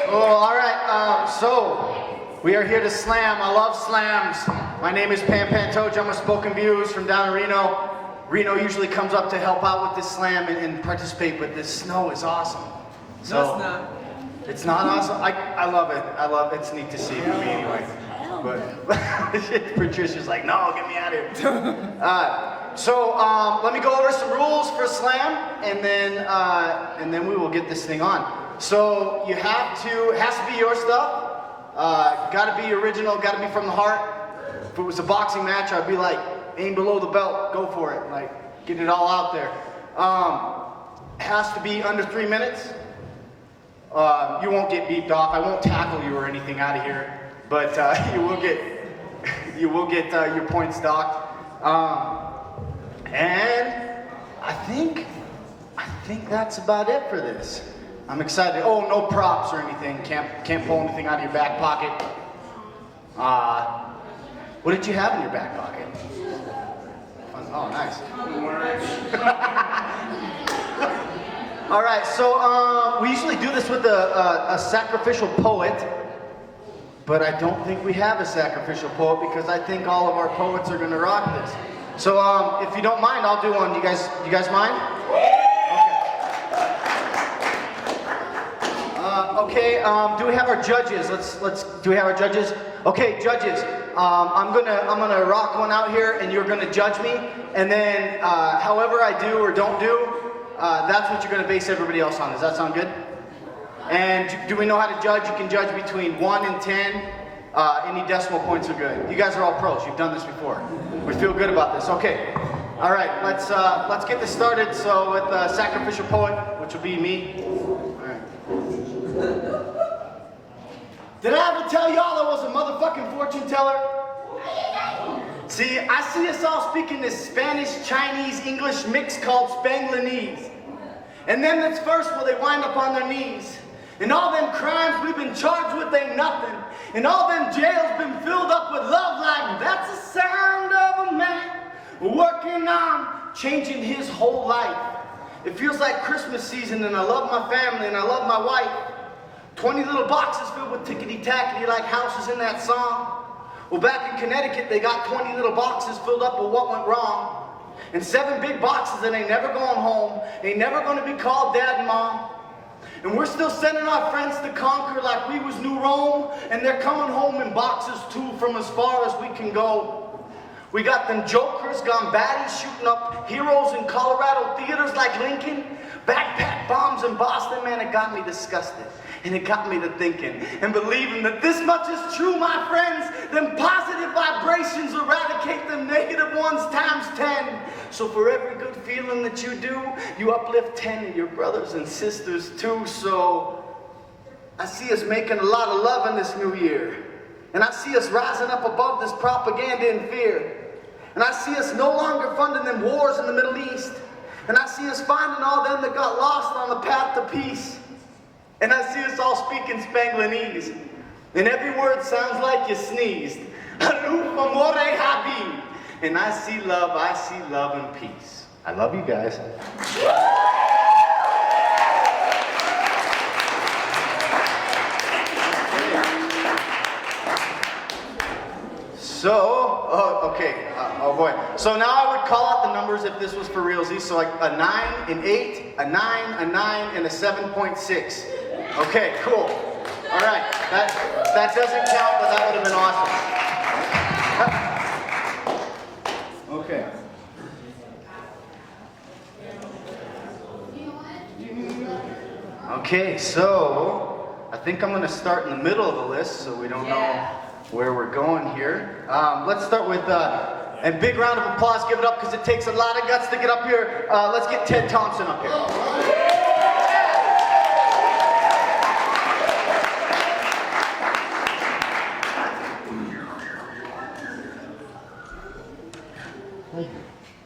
Oh, all right. So we are here to slam. I love slams. My name is Pam Pantoja. I'm a Spoken Views from down in Reno. Reno usually comes up to help out with this slam and participate, but this snow is awesome. So, no, it's not. It's not awesome? I love it. I love it. It's neat to see for me anyway. But Patricia's like, no, get me out of here. So let me go over some rules for slam, and then we will get this thing on. So you have to, it has to be your stuff. Got to be original, got to be from the heart. If it was a boxing match, I'd be like, aim below the belt, go for it. Like, get it all out there. Has to be under 3 minutes. You won't get beeped off. I won't tackle you or anything out of here, but you will get your points docked. And I think that's about it for this. I'm excited. Oh, no props or anything. Can't pull anything out of your back pocket. What did you have in your back pocket? Oh, nice. All right, so we usually do this with a sacrificial poet, but I don't think we have a sacrificial poet because I think all of our poets are gonna rock this. So if you don't mind, I'll do one. You guys mind? Okay. Do we have our judges? Do we have our judges? Okay, judges. I'm gonna rock one out here, and you're gonna judge me, and then however I do or don't do. That's what you're going to base everybody else on. Does that sound good? And do we know how to judge? You can judge between 1 and 10. Any decimal points are good. You guys are all pros. You've done this before. We feel good about this. Okay. All right. Let's get this started. So with sacrificial poet, which will be me. All right. Did I ever tell y'all I was a motherfucking fortune teller? See, I see us all speaking this Spanish, Chinese, English mix called Spanglinese. And then that's first where they wind up on their knees. And all them crimes we've been charged with ain't nothing. And all them jails been filled up with love like that's the sound of a man working on changing his whole life. It feels like Christmas season and I love my family and I love my wife. 20 little boxes filled with tickety-tackety like houses in that song. Well, back in Connecticut, they got 20 little boxes filled up with what went wrong. And 7 big boxes that ain't never going home. Ain't never going to be called Dad and Mom. And we're still sending our friends to conquer like we was New Rome. And they're coming home in boxes, too, from as far as we can go. We got them jokers gone batty shooting up heroes in Colorado theaters like Lincoln. Backpack bombs in Boston, man, it got me disgusted. And it got me to thinking and believing that this much is true, my friends. Them positive vibrations eradicate them negative ones times 10. So for every good feeling that you do, you uplift 10 of your brothers and sisters too. So I see us making a lot of love in this new year. And I see us rising up above this propaganda and fear. And I see us no longer funding them wars in the Middle East. And I see us finding all them that got lost on the path to peace. And I see us all speaking Spanglinese. And every word sounds like you sneezed. Aluf amore habib. And I see love and peace. I love you guys. So, okay, oh boy. So now I would call out the numbers if this was for realsies. So like a 9, an 8, a 9, a 9, and a 7.6. Okay, cool. All right, that doesn't count, but that would have been awesome. Okay. Okay, so I think I'm going to start in the middle of the list so we don't know where we're going here. Let's start with a big round of applause. Give it up because it takes a lot of guts to get up here. Let's get Ted Thompson up here.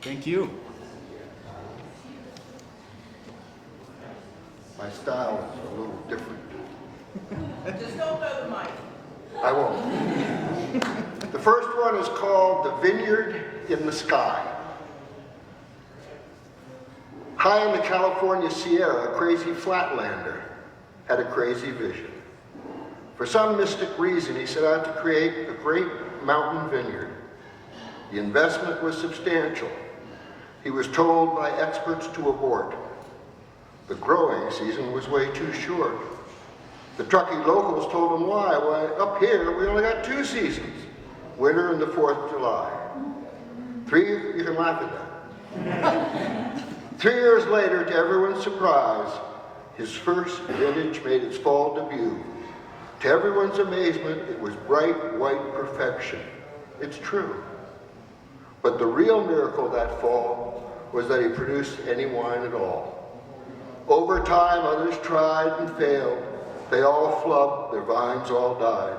Thank you. My style is a little different. Just don't throw the mic. I won't. The first one is called The Vineyard in the Sky. High in the California Sierra, a crazy flatlander had a crazy vision. For some mystic reason, he set out to create a great mountain vineyard. The investment was substantial. He was told by experts to abort. The growing season was way too short. The Truckee locals told him why. Why, up here, we only got 2 seasons, winter and the 4th of July. 3, you can laugh at that. 3 years later, to everyone's surprise, his first vintage made its fall debut. To everyone's amazement, it was bright white perfection. It's true. But the real miracle that fall was that he produced any wine at all. Over time, others tried and failed. They all flubbed, their vines all died.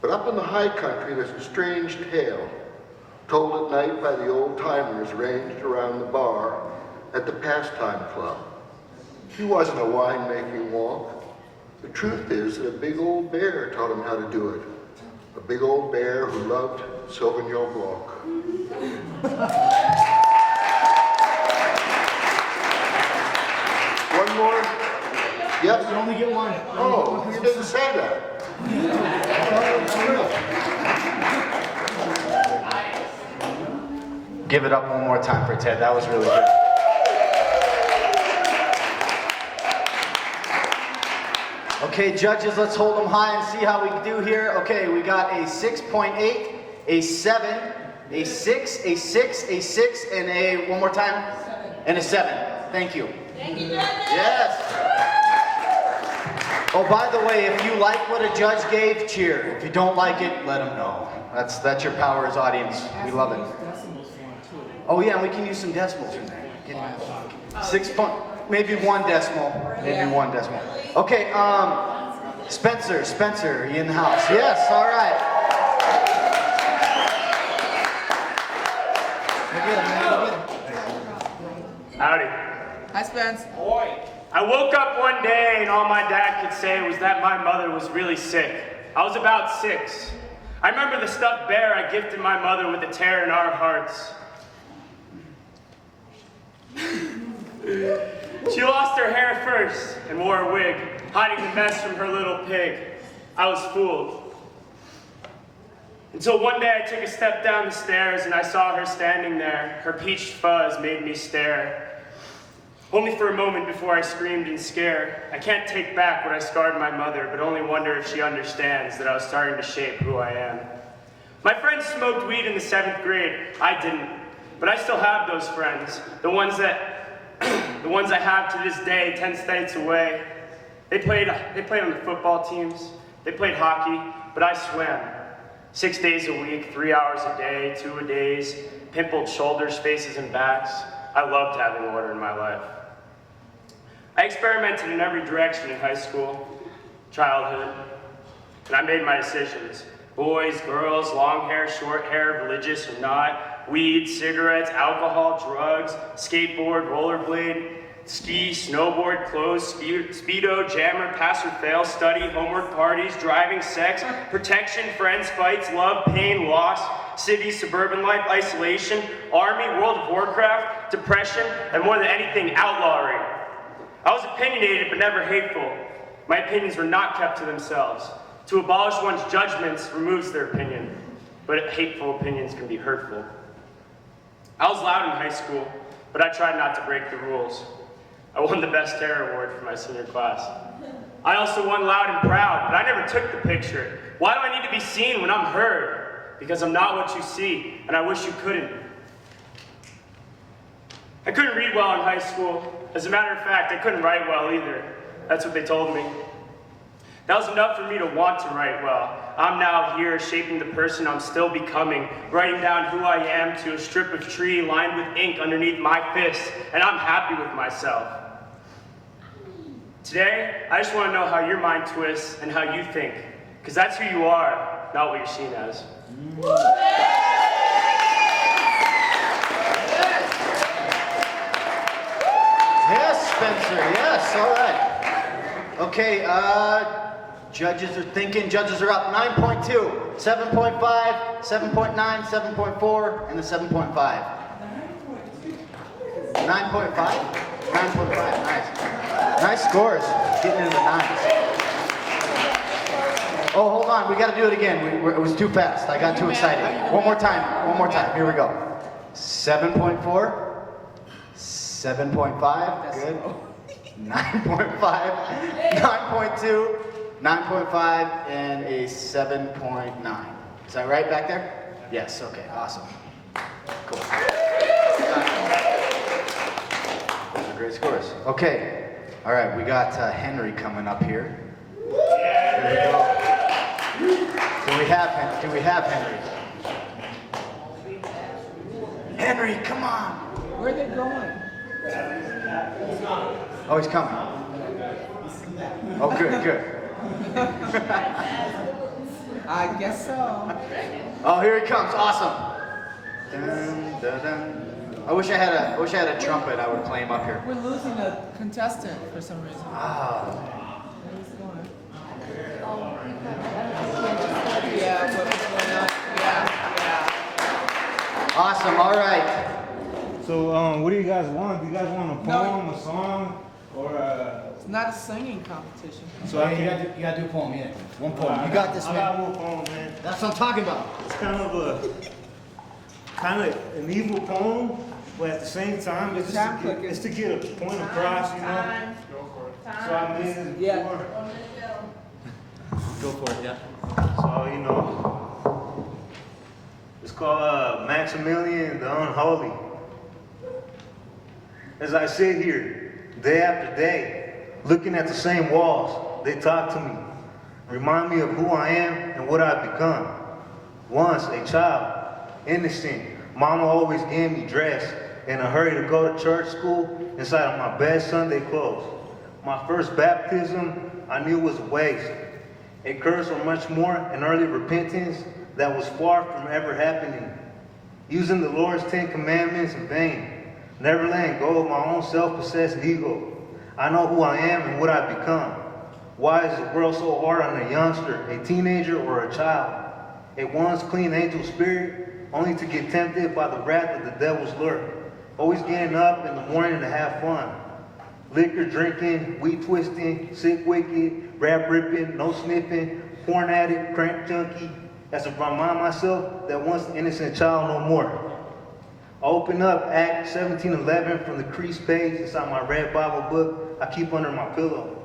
But up in the high country, there's a strange tale, told at night by the old-timers ranged around the bar at the Pastime Club. He wasn't a wine-making wonk. The truth is that a big old bear taught him how to do it. A big old bear who loved Sauvignon Blanc. One more? Yes? You only get one. Oh, you didn't say that. Give it up one more time for Ted. That was really good. Okay, judges, let's hold them high and see how we do here. Okay, we got a 6.8, a 7, a 6, a 6, a 6, and a, one more time? 7. And a 7. Thank you. Thank you, judges. Yes. Oh, by the way, if you like what a judge gave, cheer. If you don't like it, let them know. That's your power as audience. We love it. Oh yeah, and we can use some decimals in there. 6 point, maybe 1 decimal. Maybe 1 decimal. Okay, Spencer, are you in the house? Yes, all right. Howdy. Hi, Spence. Boy. I woke up one day and all my dad could say was that my mother was really sick. I was about 6. I remember the stuffed bear I gifted my mother with a tear in our hearts. She lost her hair first and wore a wig, hiding the mess from her little pig. I was fooled. Until one day I took a step down the stairs and I saw her standing there. Her peached fuzz made me stare. Only for a moment before I screamed in scare. I can't take back what I scarred my mother, but only wonder if she understands that I was starting to shape who I am. My friends smoked weed in the 7th grade. I didn't. But I still have those friends. The ones I have to this day, 10 states away. They played on the football teams. They played hockey, but I swam. 6 days a week, 3 hours a day, 2 a days, pimpled shoulders, faces, and backs. I loved having order in my life. I experimented in every direction in high school, childhood, and I made my decisions. Boys, girls, long hair, short hair, religious or not, weed, cigarettes, alcohol, drugs, skateboard, rollerblade, ski, snowboard, clothes, speedo, jammer, pass or fail, study, homework, parties, driving, sex, protection, friends, fights, love, pain, loss, city, suburban life, isolation, army, World of Warcraft, depression, and more than anything, outlawry. I was opinionated but never hateful. My opinions were not kept to themselves. To abolish one's judgments removes their opinion, but hateful opinions can be hurtful. I was loud in high school, but I tried not to break the rules. I won the Best Hair Award for my senior class. I also won Loud and Proud, but I never took the picture. Why do I need to be seen when I'm heard? Because I'm not what you see, and I wish you couldn't. I couldn't read well in high school. As a matter of fact, I couldn't write well either. That's what they told me. That was enough for me to want to write well. I'm now here shaping the person I'm still becoming, writing down who I am to a strip of tree lined with ink underneath my fists, and I'm happy with myself. Today, I just want to know how your mind twists and how you think, because that's who you are, not what you're seen as. Yes, Spencer, yes, all right. Okay, judges are thinking, judges are up 9.2, 7.5, 7.9, 7.4, and the 7.5. 9.5? 9.5, nice. Nice scores, getting into the 9s. Oh, hold on. We got to do it again. It was too fast. I got too excited. One more time. One more time. Here we go. 7.4. 7.5. Good. 9.5. 9.2. 9.5 and a 7.9. Is that right back there? Yes. Okay. Awesome. Cool. Those are great scores. Okay. All right. We got Henry coming up here. Here we go. Do we have Henry? Henry, come on. Where are they going? Oh, he's coming. Oh, good, good. I guess so. Oh, here he comes. Awesome. Dun, dun, dun. I wish I had a trumpet. I would play him up here. We're losing a contestant for some reason. Ah. Where's he going? Yeah, but what's going on? Yeah. Awesome. All right. So, what do you guys want? Do you guys want a poem, a song, or It's not a singing competition. So I can. You gotta do a poem, yeah. One poem. You got this, I man. got one poem, man. That's what I'm talking about. It's kind of an evil poem, but at the same time, it's just it's to get a point across, you know. So I made it Yeah. before. Go for it, yeah. So you know, it's called Maximilian the Unholy. As I sit here, day after day, looking at the same walls, they talk to me, remind me of who I am and what I've become. Once a child, innocent, mama always gave me dress in a hurry to go to church school inside of my best Sunday clothes. My first baptism, I knew was a waste. A curse or much more, an early repentance that was far from ever happening. Using the Lord's 10 Commandments in vain. Never letting go of my own self-possessed ego. I know who I am and what I've become. Why is the world so hard on a youngster, a teenager, or a child? A once clean angel spirit, only to get tempted by the wrath of the devil's lure. Always getting up in the morning to have fun. Liquor drinking, weed twisting, sick wicked, rap ripping, no sniffing, porn addict, crank junkie. As to remind myself that once an innocent child no more. I open up Acts 17:11 from the creased page inside my red Bible book I keep under my pillow.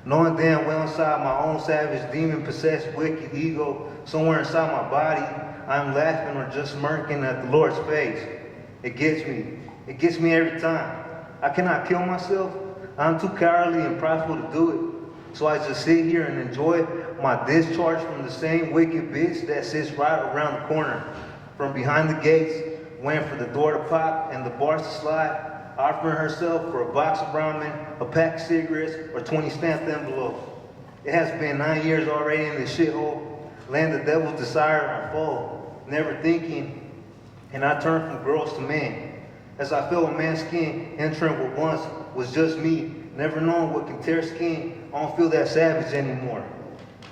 Knowing damn well inside my own savage, demon-possessed, wicked ego, somewhere inside my body, I'm laughing or just smirking at the Lord's face. It gets me. It gets me every time. I cannot kill myself. I'm too cowardly and prideful to do it. So I just sit here and enjoy my discharge from the same wicked bitch that sits right around the corner. From behind the gates, waiting for the door to pop and the bars to slide, offering herself for a box of ramen, a pack of cigarettes, or 20 stamped envelopes. It has been 9 years already in this shithole, letting the devil's desire unfold, never thinking, and I turn from girls to men. As I feel a man's skin entering what once was just me, never knowing what can tear skin, I don't feel that savage anymore.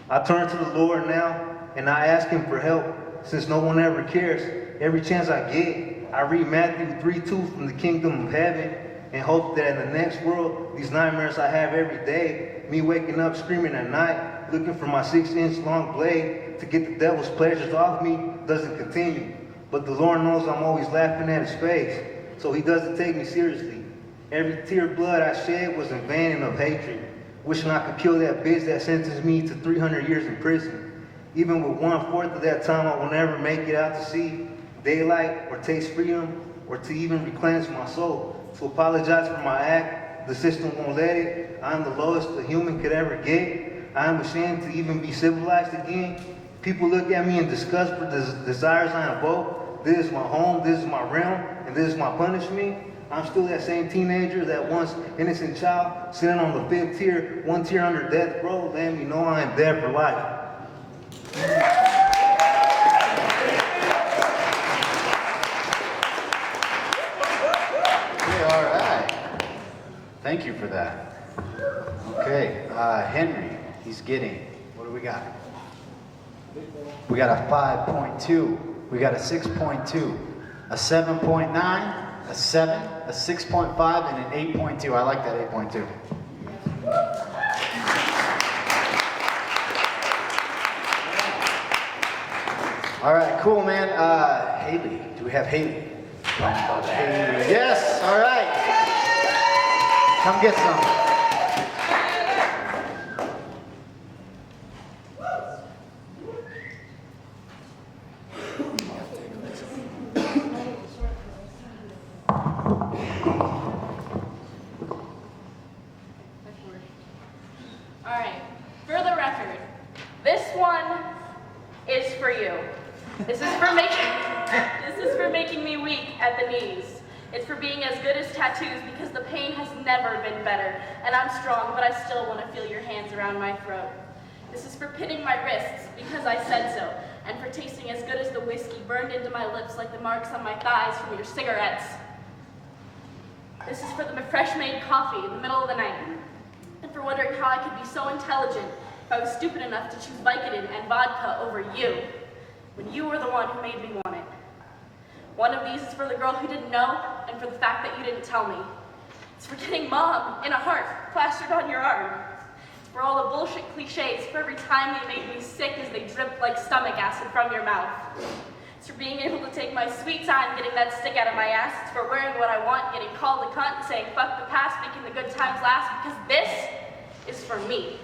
I turn to the Lord now, and I ask him for help, since no one ever cares. Every chance I get, I read Matthew 3:2 from the kingdom of heaven and hope that in the next world, these nightmares I have every day, me waking up screaming at night, looking for my 6-inch long blade to get the devil's pleasures off me, doesn't continue. But the Lord knows I'm always laughing at his face, so he doesn't take me seriously. Every tear of blood I shed was in vain and of hatred, wishing I could kill that bitch that sentenced me to 300 years in prison. Even with 1/4 of that time, I will never make it out to see daylight or taste freedom or to even reclaim my soul. To apologize for my act, the system won't let it. I am the lowest a human could ever get. I am ashamed to even be civilized again. People look at me in disgust for the desires I invoke. This is my home, this is my realm, and this is my punishment. I'm still that same teenager, that once innocent child, sitting on the 5th tier, 1 tier under death row, letting me know I am dead for life. All right. Thank you for that. Okay, Henry, he's getting, what do we got? We got a 5.2, we got a 6.2, a 7.9, a 7, a 6.5, and an 8.2. I like that 8.2. cool, man. Haley, do we have Haley? Haley. Yes, all right. Come get some. All right, for the record, this one is for you. This is for making me weak at the knees. It's for being as good as tattoos because the pain has never been better. And I'm strong, but I still want to feel your hands around my throat. This is for pinning my wrists because I said so. And for tasting as good as the whiskey burned into my lips like the marks on my thighs from your cigarettes. This is for the fresh made coffee in the middle of the night. And for wondering how I could be so intelligent if I was stupid enough to choose Vicodin and vodka over you, when you were the one who made me want it. One of these is for the girl who didn't know, and for the fact that you didn't tell me. It's for getting mom in a heart plastered on your arm. It's for all the bullshit cliches, for every time they made me sick as they dripped like stomach acid from your mouth. It's for being able to take my sweet time getting that stick out of my ass. It's for wearing what I want, getting called a cunt, saying fuck the past, making the good times last, because this is for me.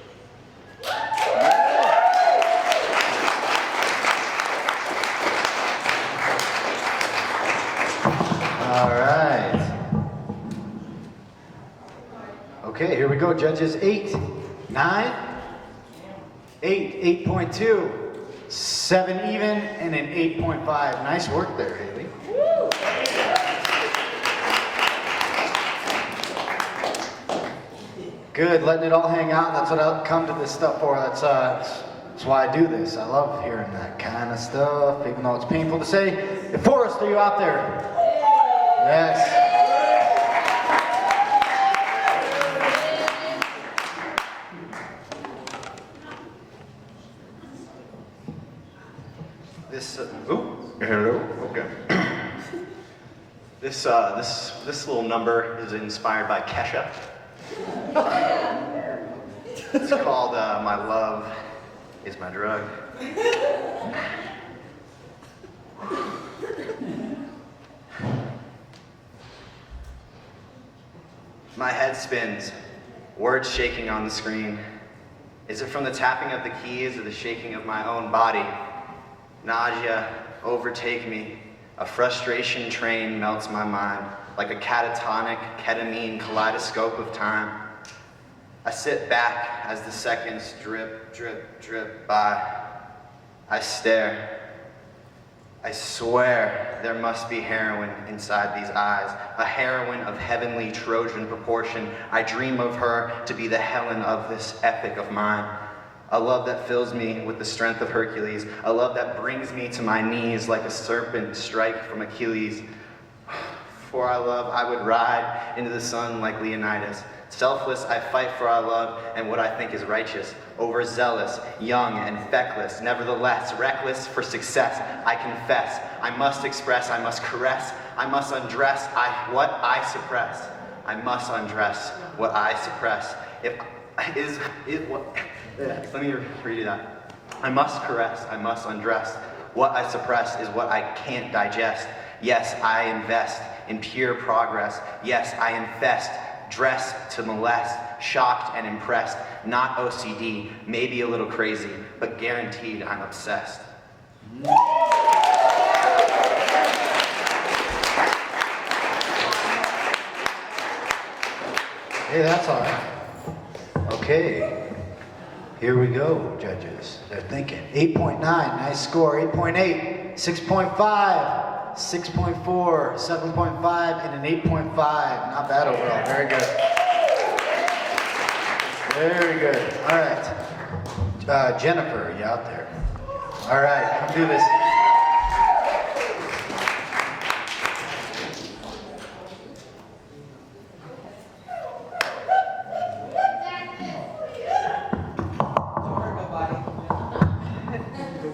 All right. Okay, here we go, judges. 8, 9, 8, 8.2, 7 even, and an 8.5. Nice work there, Haley. Good, letting it all hang out. That's what I come to this stuff for. That's why I do this. I love hearing that kind of stuff, even though it's painful to say. Hey, Forrest, are you out there? Yes. Hello. Okay. This little number is inspired by Kesha. It's called "My Love Is My Drug." My head spins, words shaking on the screen. Is it from the tapping of the keys or the shaking of my own body? Nausea overtake me. A frustration train melts my mind like a catatonic ketamine kaleidoscope of time. I sit back as the seconds drip, drip, drip by. I stare. I swear there must be heroin inside these eyes, a heroine of heavenly Trojan proportion. I dream of her to be the Helen of this epic of mine. A love that fills me with the strength of Hercules, a love that brings me to my knees like a serpent strike from Achilles. For our love, I would ride into the sun like Leonidas. Selfless, I fight for our love and what I think is righteous. Overzealous, young, and feckless. Nevertheless, reckless for success, I confess. I must express, I must caress, I must undress what I suppress. I must undress what I suppress. Let me redo that. I must caress, I must undress. What I suppress is what I can't digest. Yes, I invest in pure progress. Yes, I infest, dress to molest, shocked and impressed. Not OCD, maybe a little crazy, but guaranteed I'm obsessed. Hey, that's all right. Okay. Here we go, judges. They're thinking. 8.9, nice score. 8.8, 6.5, 6.4, 7.5, and an 8.5. Not bad overall. Very good. Very good. All right. Jennifer, are you out there? All right, come do this.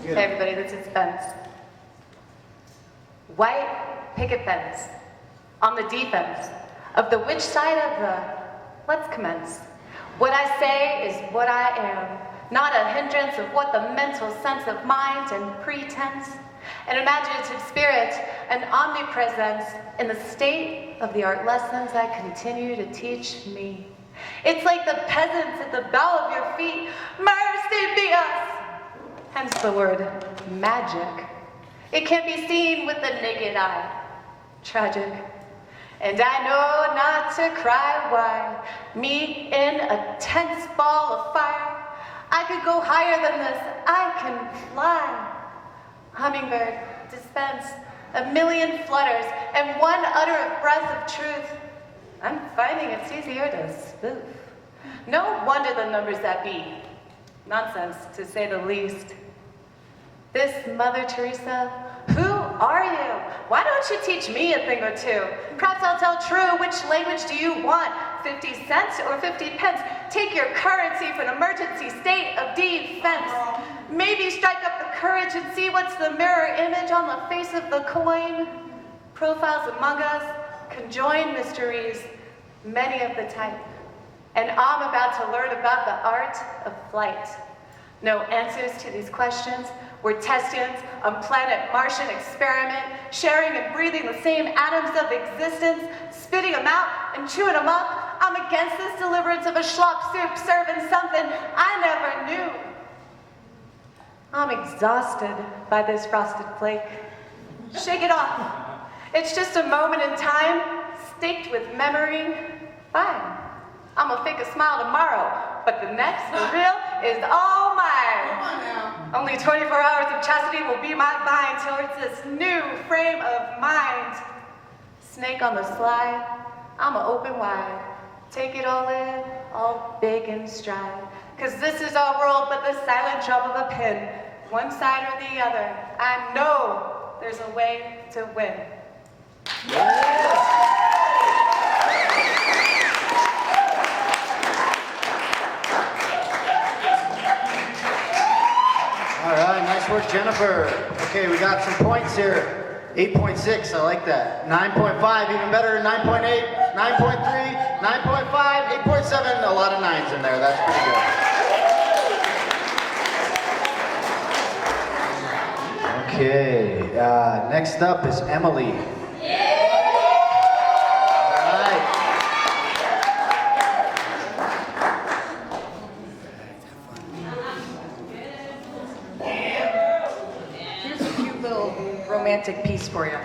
Hey everybody, this is Fence. White picket fence. On the defense of the which side of the let's commence. What I say is what I am. not a hindrance of what the mental sense of mind and pretense, an imaginative spirit, an omnipresence in the state of the art lessons that continue to teach me. It's like the peasants at the bow of your feet, mercy be us! Hence the word magic. It can be seen with the naked eye. Tragic. And I know not to cry why, me in a tense ball of fire. I could go higher than this, I can fly. Hummingbird, dispense a million flutters and one utter breath of truth. I'm finding it's easier to spoof. No wonder the numbers that be. Nonsense, to say the least. This Mother Teresa, who are you? Why don't you teach me a thing or two? Perhaps I'll tell true, which language do you want? 50 cents or 50 pence? Take your currency for an emergency state of defense. Maybe strike up the courage and see what's the mirror image on the face of the coin. Profiles among us, conjoined mysteries, many of the type. And I'm about to learn about the art of flight. No answers to these questions. We're testants on planet Martian experiment, sharing and breathing the same atoms of existence, spitting them out and chewing them up. I'm against this deliverance of a schlop soup serving something I never knew. I'm exhausted by this frosted flake. Shake it off. It's just a moment in time, staked with memory. Fine. I'm gonna fake a smile tomorrow, but the next, for real, is all mine. Come on now. Only 24 hours of chastity will be my bind towards this new frame of mind. Snake on the slide, I'ma open wide. Take it all in, all big and stride. Cause this is our world, but the silent drop of a pin. One side or the other, I know there's a way to win. All right, nice work, Jennifer. Okay, we got some points here. 8.6, I like that. 9.5, even better. 9.8, 9.3, 9.5, 8.7. A lot of nines in there. That's pretty good. Okay, next up is Emily. Romantic piece for you.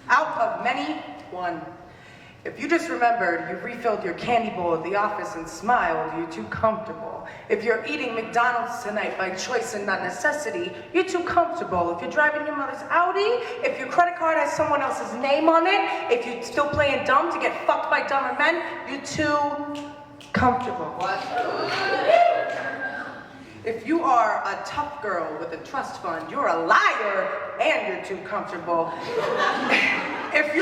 Out of many, one. If you just remembered you've refilled your candy bowl at the office and smiled, you're too comfortable. If you're eating McDonald's tonight by choice and not necessity, you're too comfortable. If you're driving your mother's Audi, if your credit card has someone else's name on it, if you're still playing dumb to get fucked by dumber men, you're too comfortable. If you are a tough girl with a trust fund, you're a liar and you're too comfortable. If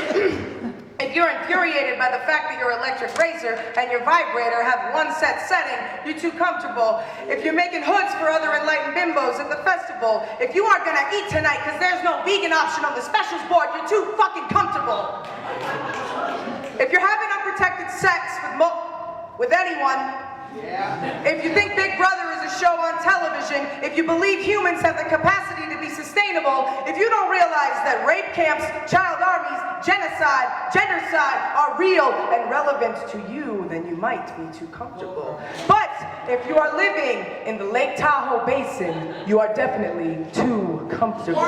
you're infuriated by the fact that your electric razor and your vibrator have one set setting, you're too comfortable. If you're making hoods for other enlightened bimbos at the festival, if you aren't gonna eat tonight because there's no vegan option on the specials board, you're too fucking comfortable. If you're having unprotected sex with anyone, if you think Big Brother is a show on television, if you believe humans have the capacity to be sustainable, if you don't realize that rape camps, child armies, genocide, gendercide are real and relevant to you, then you might be too comfortable. But if you are living in the Lake Tahoe Basin, you are definitely too comfortable.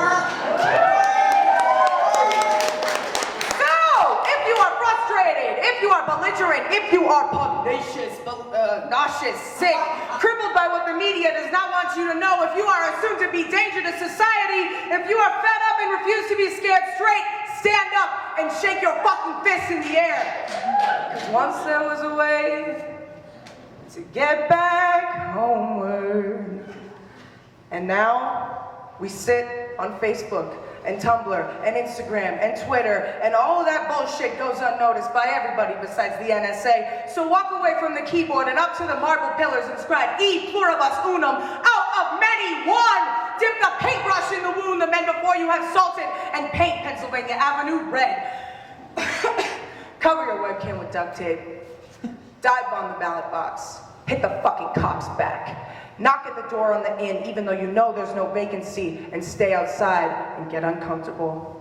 If you are belligerent, if you are pugnacious, nauseous, sick, crippled by what the media does not want you to know, if you are assumed to be danger to society, if you are fed up and refuse to be scared straight, stand up and shake your fucking fists in the air. Because once there was a way to get back homeward. And now we sit on Facebook and Tumblr and Instagram and Twitter, and all of that bullshit goes unnoticed by everybody besides the NSA. So walk away from the keyboard and up to the marble pillars and scribe E pluribus unum, out of many one. Dip the paintbrush in the wound the men before you have salted, and paint Pennsylvania Avenue red. Cover your webcam with duct tape. Dive bomb the ballot box. Hit the fucking cops back. Knock at the door on the inn even though you know there's no vacancy, and stay outside and get uncomfortable.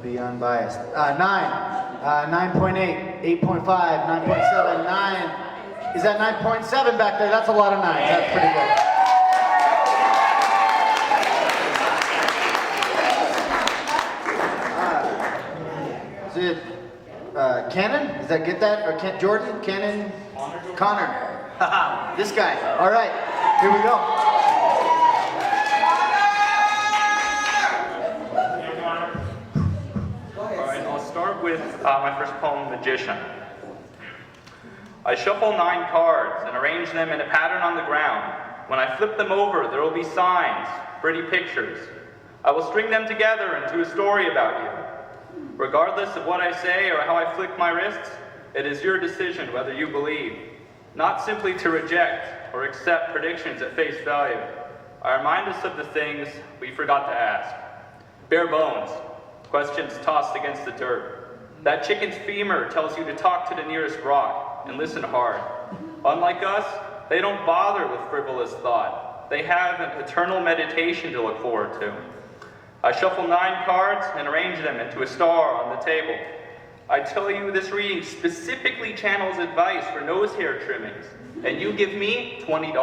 Be unbiased. 9.8, 8.5, 9.7, 9. Is that 9.7 back there? That's a lot of nines. That's pretty good. Is it Cannon? Does that get that? Or Jordan? Cannon? Connor. Haha, this guy. All right, here we go. With my first poem, Magician. I shuffle 9 cards and arrange them in a pattern on the ground. When I flip them over, there will be signs, pretty pictures. I will string them together into a story about you. Regardless of what I say or how I flick my wrists, it is your decision whether you believe. Not simply to reject or accept predictions at face value. I remind us of the things we forgot to ask. Bare bones, questions tossed against the dirt. That chicken's femur tells you to talk to the nearest rock and listen hard. Unlike us, they don't bother with frivolous thought. They have an eternal meditation to look forward to. I shuffle 9 cards and arrange them into a star on the table. I tell you this reading specifically channels advice for nose hair trimmings, and you give me $20.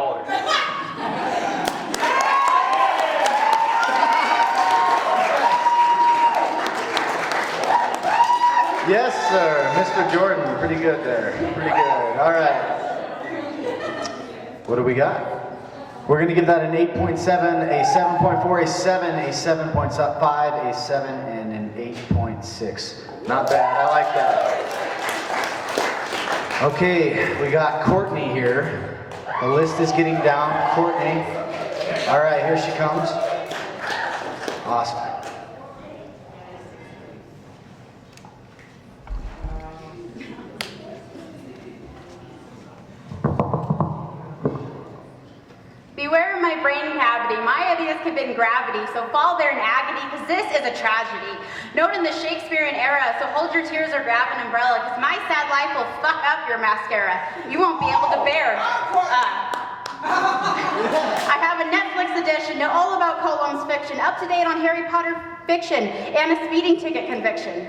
Yes, sir. Mr. Jordan. Pretty good there. Pretty good. All right. What do we got? We're going to give that an 8.7, a 7.4, a 7, a 7.5, a 7, and an 8.6. Not bad. I like that. Okay, we got Courtney here. The list is getting down. Courtney. All right, here she comes. Awesome. Beware of my brain cavity. My ideas could bend gravity, so fall there in agony, because this is a tragedy. Note in the Shakespearean era, so hold your tears or grab an umbrella, because my sad life will fuck up your mascara. You won't be able to bear. I have a Netflix edition, know all about Colom's fiction, up to date on Harry Potter fiction, and a speeding ticket conviction.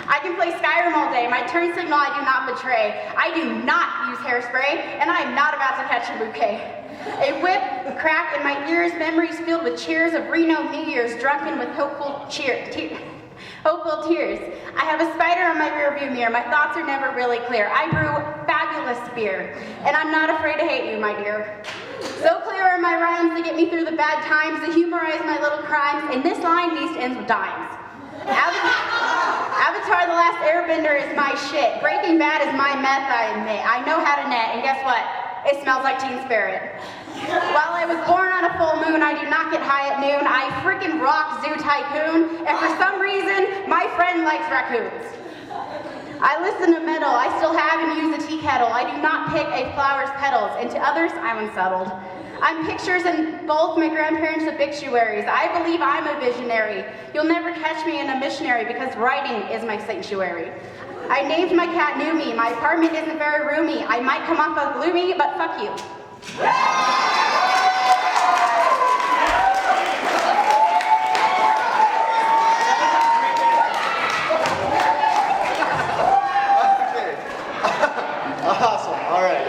I can play Skyrim all day. My turn signal I do not betray. I do not use hairspray, and I am not about to catch a bouquet. A whip crack in my ears, memories filled with cheers of Reno New Year's, drunken with hopeful tears. I have a spider on my rearview mirror. My thoughts are never really clear. I brew fabulous beer, and I'm not afraid to hate you, my dear. So clear are my rhymes to get me through the bad times, to humorize my little crimes, and this line needs to end with dimes. Avatar: The Last Airbender is my shit. Breaking Bad is my meth, I admit. I know how to net, and guess what? It smells like Teen Spirit. While I was born on a full moon, I do not get high at noon. I frickin' rock Zoo Tycoon, and for some reason, my friend likes raccoons. I listen to metal. I still have and use a tea kettle. I do not pick a flower's petals, and to others, I'm unsettled. I'm pictures in both my grandparents' obituaries. I believe I'm a visionary. You'll never catch me in a missionary because writing is my sanctuary. I named my cat Numi. My apartment isn't very roomy. I might come off as gloomy, but fuck you. Awesome. All right.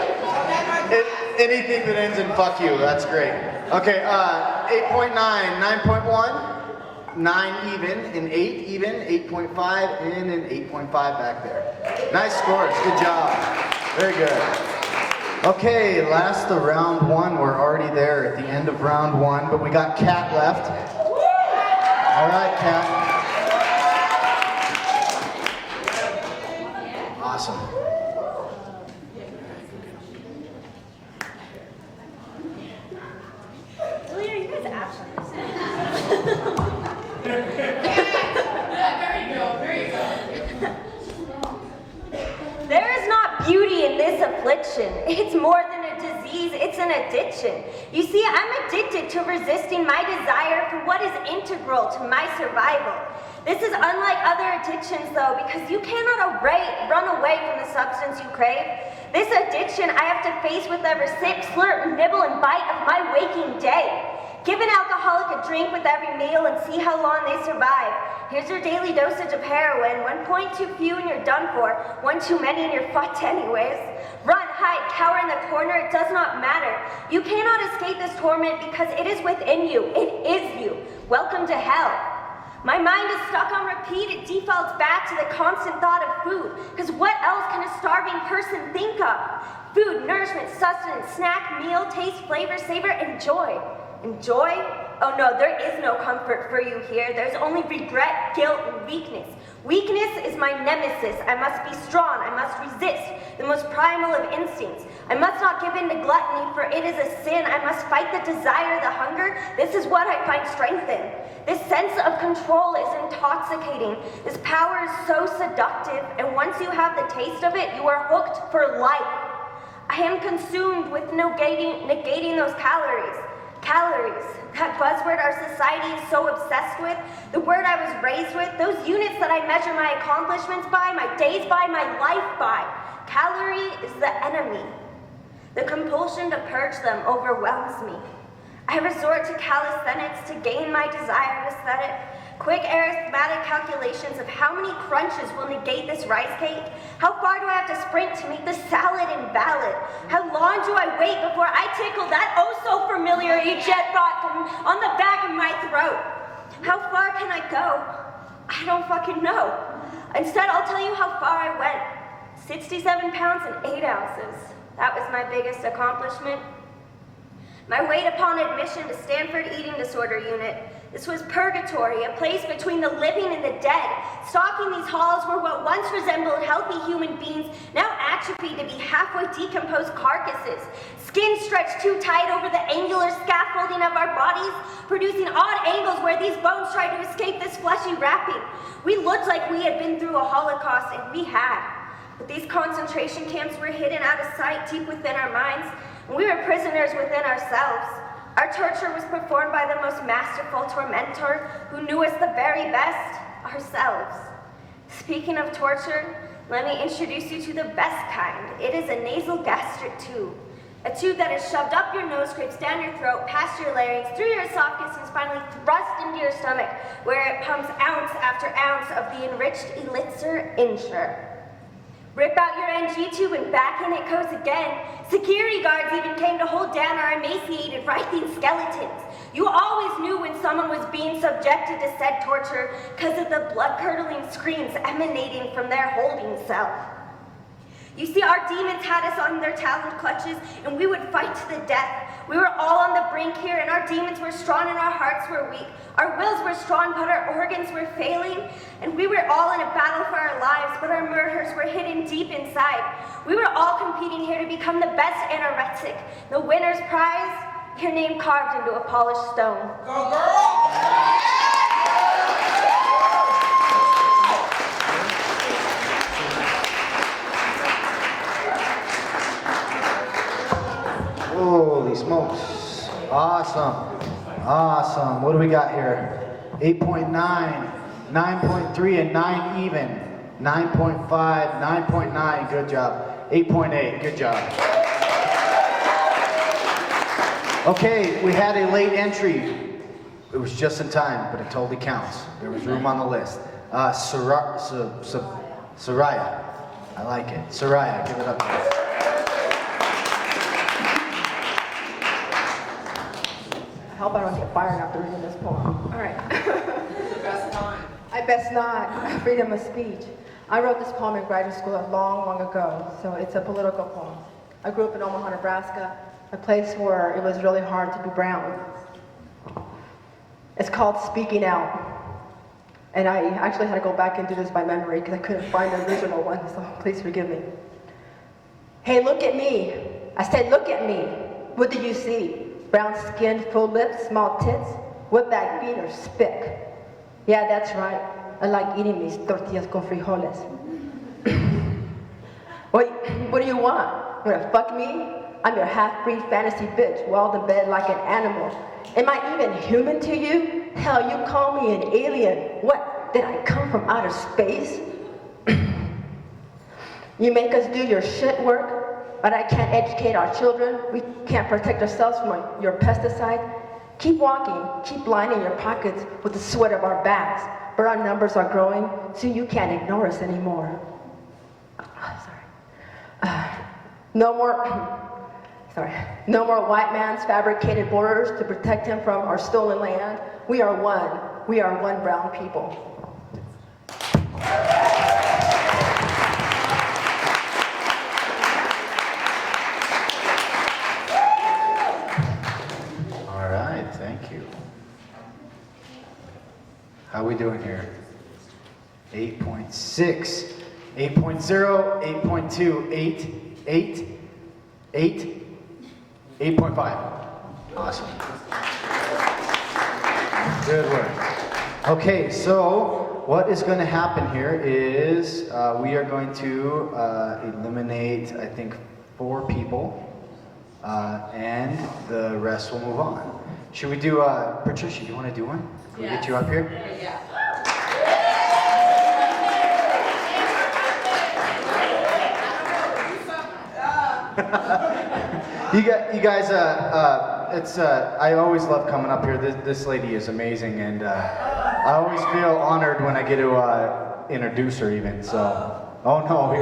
Anything that ends in fuck you, that's great. Okay, 8.9, 9.1, 9 even, an 8 even, 8.5, and an 8.5 back there. Nice scores. Good job. Very good. Okay, last of round 1. We're already there at the end of round 1, but we got Kat left. All right, Kat. Awesome. There is not beauty in addiction. It's more than a disease, it's an addiction. You see, I'm addicted to resisting my desire for what is integral to my survival. This is unlike other addictions though, because you cannot run away from the substance you crave. This addiction I have to face with every sip, slurp, nibble, and bite of my waking day. Give an alcoholic a drink with every meal and see how long they survive. Here's your daily dosage of heroin. 1 point too few and you're done for. 1 too many and you're fucked anyways. Run, hide, cower in the corner, it does not matter. You cannot escape this torment because it is within you. It is you. Welcome to hell. My mind is stuck on repeat. It defaults back to the constant thought of food. Because what else can a starving person think of? Food, nourishment, sustenance, snack, meal, taste, flavor, savor, and joy. And joy? Oh no, there is no comfort for you here. There's only regret, guilt, and weakness. Weakness is my nemesis. I must be strong. I must resist the most primal of instincts. I must not give in to gluttony, for it is a sin. I must fight the desire, the hunger. This is what I find strength in. This sense of control is intoxicating. This power is so seductive, and once you have the taste of it, you are hooked for life. I am consumed with negating those calories. Calories, that buzzword our society is so obsessed with, the word I was raised with, those units that I measure my accomplishments by, my days by, my life by. Calorie is the enemy. The compulsion to purge them overwhelms me. I resort to calisthenics to gain my desired aesthetic. Quick arithmetic calculations of how many crunches will negate this rice cake. How far do I have to sprint to make the salad invalid? How long do I wait before I tickle that oh so familiar jet thought from on the back of my throat? How far can I go? I don't fucking know. Instead, I'll tell you how far I went. 67 pounds and 8 ounces. That was my biggest accomplishment. My wait upon admission to Stanford Eating Disorder Unit. This was purgatory, a place between the living and the dead. Stalking these halls were what once resembled healthy human beings, now atrophied to be halfway decomposed carcasses. Skin stretched too tight over the angular scaffolding of our bodies, producing odd angles where these bones tried to escape this fleshy wrapping. We looked like we had been through a Holocaust, and we had. But these concentration camps were hidden out of sight deep within our minds, and we were prisoners within ourselves. Our torture was performed by the most masterful tormentor who knew us the very best, ourselves. Speaking of torture, let me introduce you to the best kind. It is a nasal gastric tube. A tube that is shoved up your nose, scrapes down your throat, past your larynx, through your esophagus, and is finally thrust into your stomach, where it pumps ounce after ounce of the enriched elixir Insure. Rip out your NG tube and back in it goes again. Security guards even came to hold down our emaciated, writhing skeletons. You always knew when someone was being subjected to said torture because of the blood-curdling screams emanating from their holding cell. You see, our demons had us on their taloned clutches, and we would fight to the death. We were all on the brink here, and our demons were strong and our hearts were weak. Our wills were strong, but our organs were failing, and we were all in a battle for our lives, but our murders were hidden deep inside. We were all competing here to become the best anorexic. The winner's prize, your name carved into a polished stone. Go, girl! Holy smokes. Awesome. Awesome. What do we got here? 8.9, 9.3, and 9 even. 9.5, 9.9, good job. 8.8, good job. Okay, we had a late entry. It was just in time, but it totally counts. There was room on the list. Soraya. I like it. Soraya, give it up. I hope I don't get fired after reading this poem. All right. I best not. Freedom of speech. I wrote this poem in graduate school long ago, so it's a political poem. I grew up in Omaha, Nebraska, a place where it was really hard to be brown. It's called Speaking Out. And I actually had to go back and do this by memory because I couldn't find the original one, so please forgive me. Hey, look at me. I said, look at me. What do you see? Brown skin, full lips, small tits, whip-back bean or spick. Yeah, that's right. I like eating these tortillas con frijoles. What do you want? You wanna fuck me? I'm your half-breed fantasy bitch, walled in bed like an animal. Am I even human to you? Hell, you call me an alien. What, did I come from outer space? You make us do your shit work, but I can't educate our children. We can't protect ourselves from your pesticides. Keep walking, keep lining your pockets with the sweat of our backs, but our numbers are growing, so you can't ignore us anymore. No more white man's fabricated borders to protect him from our stolen land. We are one. We are one brown people. All right, thank you. How we doing here? 8.6, 8.0, 8.2, 8.5. Awesome. Good work. Okay, so what is going to happen here is we are going to eliminate, I think, 4 people, and the rest will move on. Should we do, Patricia, you want to do one? Can we get you up here? Yeah. You guys, it's I always love coming up here. This lady is amazing, and I always feel honored when I get to introduce her even. So, oh no,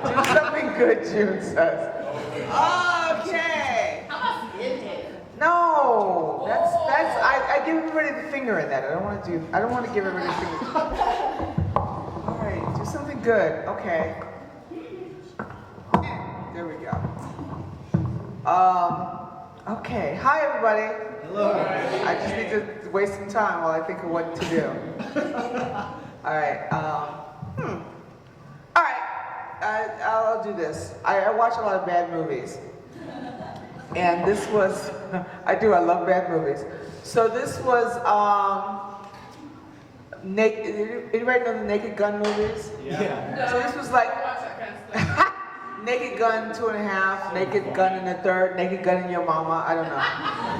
Do something good, June says. Okay. How about skinhead? No, that's I give everybody the finger in that. I don't want to give everybody the finger. All right, do something good. Okay. There we go. Okay. Hi, everybody. Hello. I just need to waste some time while I think of what to do. All right. All right. I'll do this. I watch a lot of bad movies. And this was, I love bad movies. So this was, anybody know the Naked Gun movies? Yeah. So this was like, Naked Gun 2.5, Naked Gun in the third, Naked Gun in your mama, I don't know.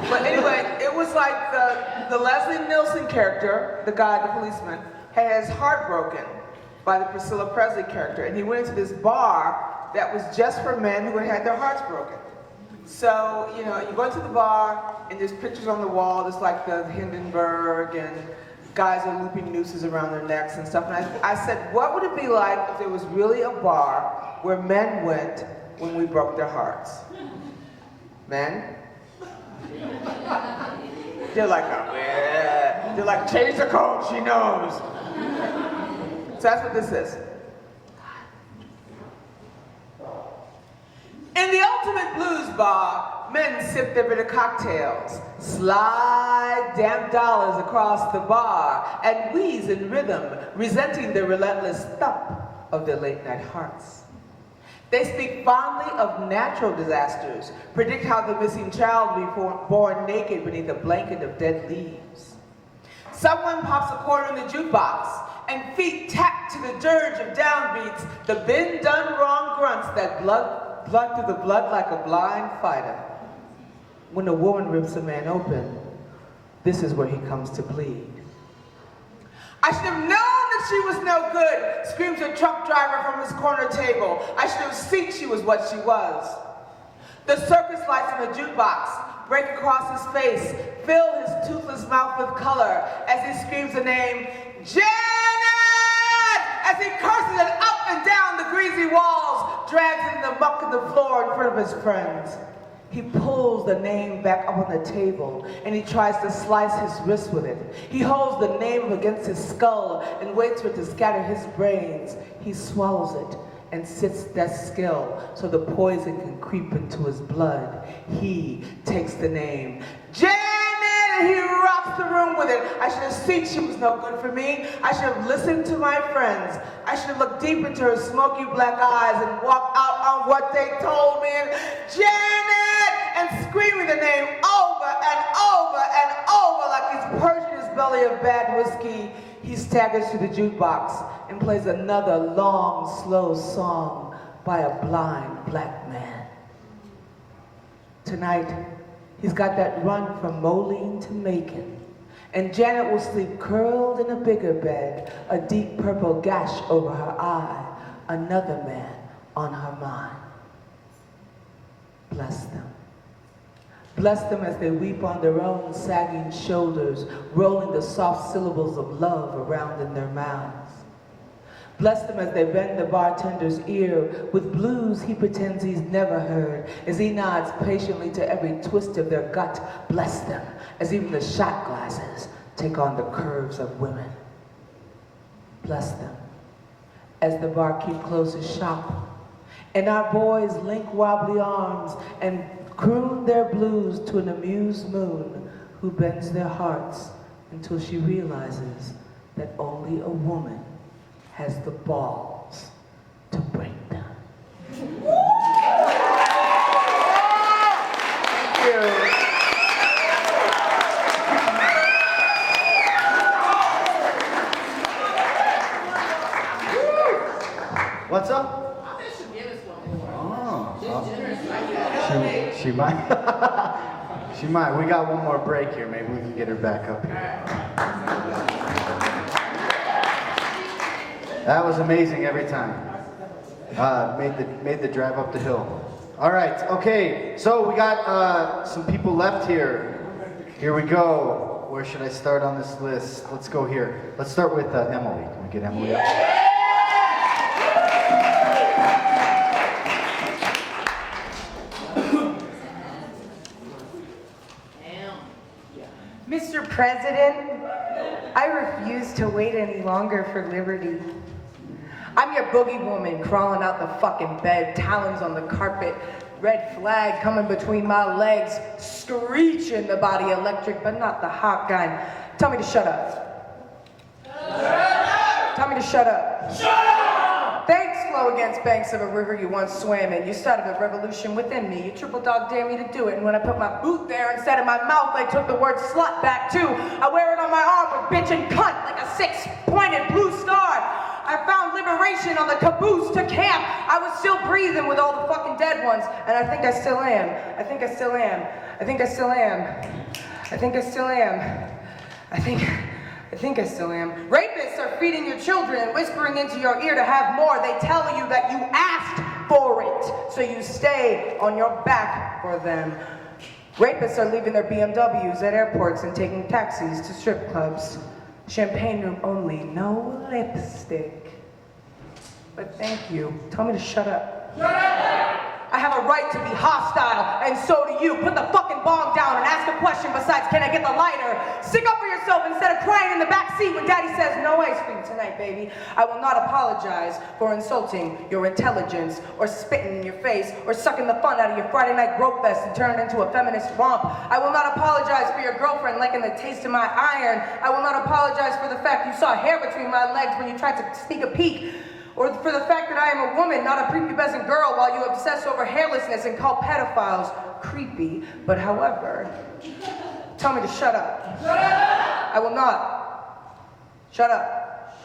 But anyway, it was like the Leslie Nielsen character, the guy, the policeman, had his heart broken by the Priscilla Presley character. And he went into this bar that was just for men who had their hearts broken. So, you know, you go into the bar and there's pictures on the wall, just like the Hindenburg, and guys are looping nooses around their necks and stuff. And I said, what would it be like if there was really a bar where men went when we broke their hearts? Men? They're like, oh, yeah. They're like, change the code, she knows. So that's what this is. In the ultimate blues bar, men sip their bitter cocktails, slide damp dollars across the bar, and wheeze in rhythm, resenting the relentless thump of their late-night hearts. They speak fondly of natural disasters, predict how the missing child will be born naked beneath a blanket of dead leaves. Someone pops a quarter in the jukebox, and feet tap to the dirge of downbeats, the been done wrong grunts that blood through the blood like a blind fighter. When a woman rips a man open, this is where he comes to plead. I should have known that she was no good, screams a truck driver from his corner table. I should have seen she was what she was. The circus lights in the jukebox break across his face, fill his toothless mouth with color as he screams the name, Janet! As he curses it up and down the greasy walls, drags it in the muck of the floor in front of his friends. He pulls the name back up on the table and he tries to slice his wrist with it. He holds the name against his skull and waits for it to scatter his brains. He swallows it and sits that skill so the poison can creep into his blood. He takes the name, Janet, and he rocks the room with it. I should have seen she was no good for me. I should have listened to my friends. I should have looked deep into her smoky black eyes and walked out on what they told me. Janet! And screaming the name over and over and over like he's purging his belly of bad whiskey. He staggers to the jukebox and plays another long, slow song by a blind black man. Tonight, he's got that run from Moline to Macon. And Janet will sleep curled in a bigger bed, a deep purple gash over her eye, another man on her mind. Bless them. Bless them as they weep on their own sagging shoulders, rolling the soft syllables of love around in their mouths. Bless them as they bend the bartender's ear with blues he pretends he's never heard, as he nods patiently to every twist of their gut. Bless them as even the shot glasses take on the curves of women. Bless them as the barkeep closes shop and our boys link wobbly arms and croon their blues to an amused moon who bends their hearts until she realizes that only a woman has the balls to break them. Thank you. What's up? She might. She might. We got one more break here. Maybe we can get her back up here. That was amazing every time. Made the drive up the hill. All right. Okay. So we got some people left here. Here we go. Where should I start on this list? Let's go here. Let's start with Emily. Can we get Emily up? Mr. President, I refuse to wait any longer for liberty. I'm your boogie woman crawling out the fucking bed, talons on the carpet, red flag coming between my legs, screeching the body electric, but not the hot kind. Tell me to shut up. Tell me to shut up. Shut up! Thanks, flow against banks of a river you once swam in. You started a revolution within me. You triple dog dare me to do it. And when I put my boot there instead of my mouth, I took the word slut back too. I wear it on my arm with bitch and cunt like a six-pointed blue star. I found liberation on the caboose to camp. I was still breathing with all the fucking dead ones. And I think I still am. I think I still am. I think I still am. I think I still am. I think I still am. Rapists are feeding your children and whispering into your ear to have more. They tell you that you asked for it, so you stay on your back for them. Rapists are leaving their BMWs at airports and taking taxis to strip clubs. Champagne room only, no lipstick. But thank you. Tell me to shut up. Shut up! I have a right to be hostile, and so do you. Put the fucking bong down and ask a question besides, can I get the lighter? Stick up for yourself instead of crying in the back seat when daddy says, no ice cream tonight, baby. I will not apologize for insulting your intelligence, or spitting in your face, or sucking the fun out of your Friday night grope fest and turn it into a feminist romp. I will not apologize for your girlfriend liking the taste of my iron. I will not apologize for the fact you saw hair between my legs when you tried to sneak a peek. Or for the fact that I am a woman, not a prepubescent girl, while you obsess over hairlessness and call pedophiles creepy. But however, tell me to shut up. Shut up! I will not. Shut up.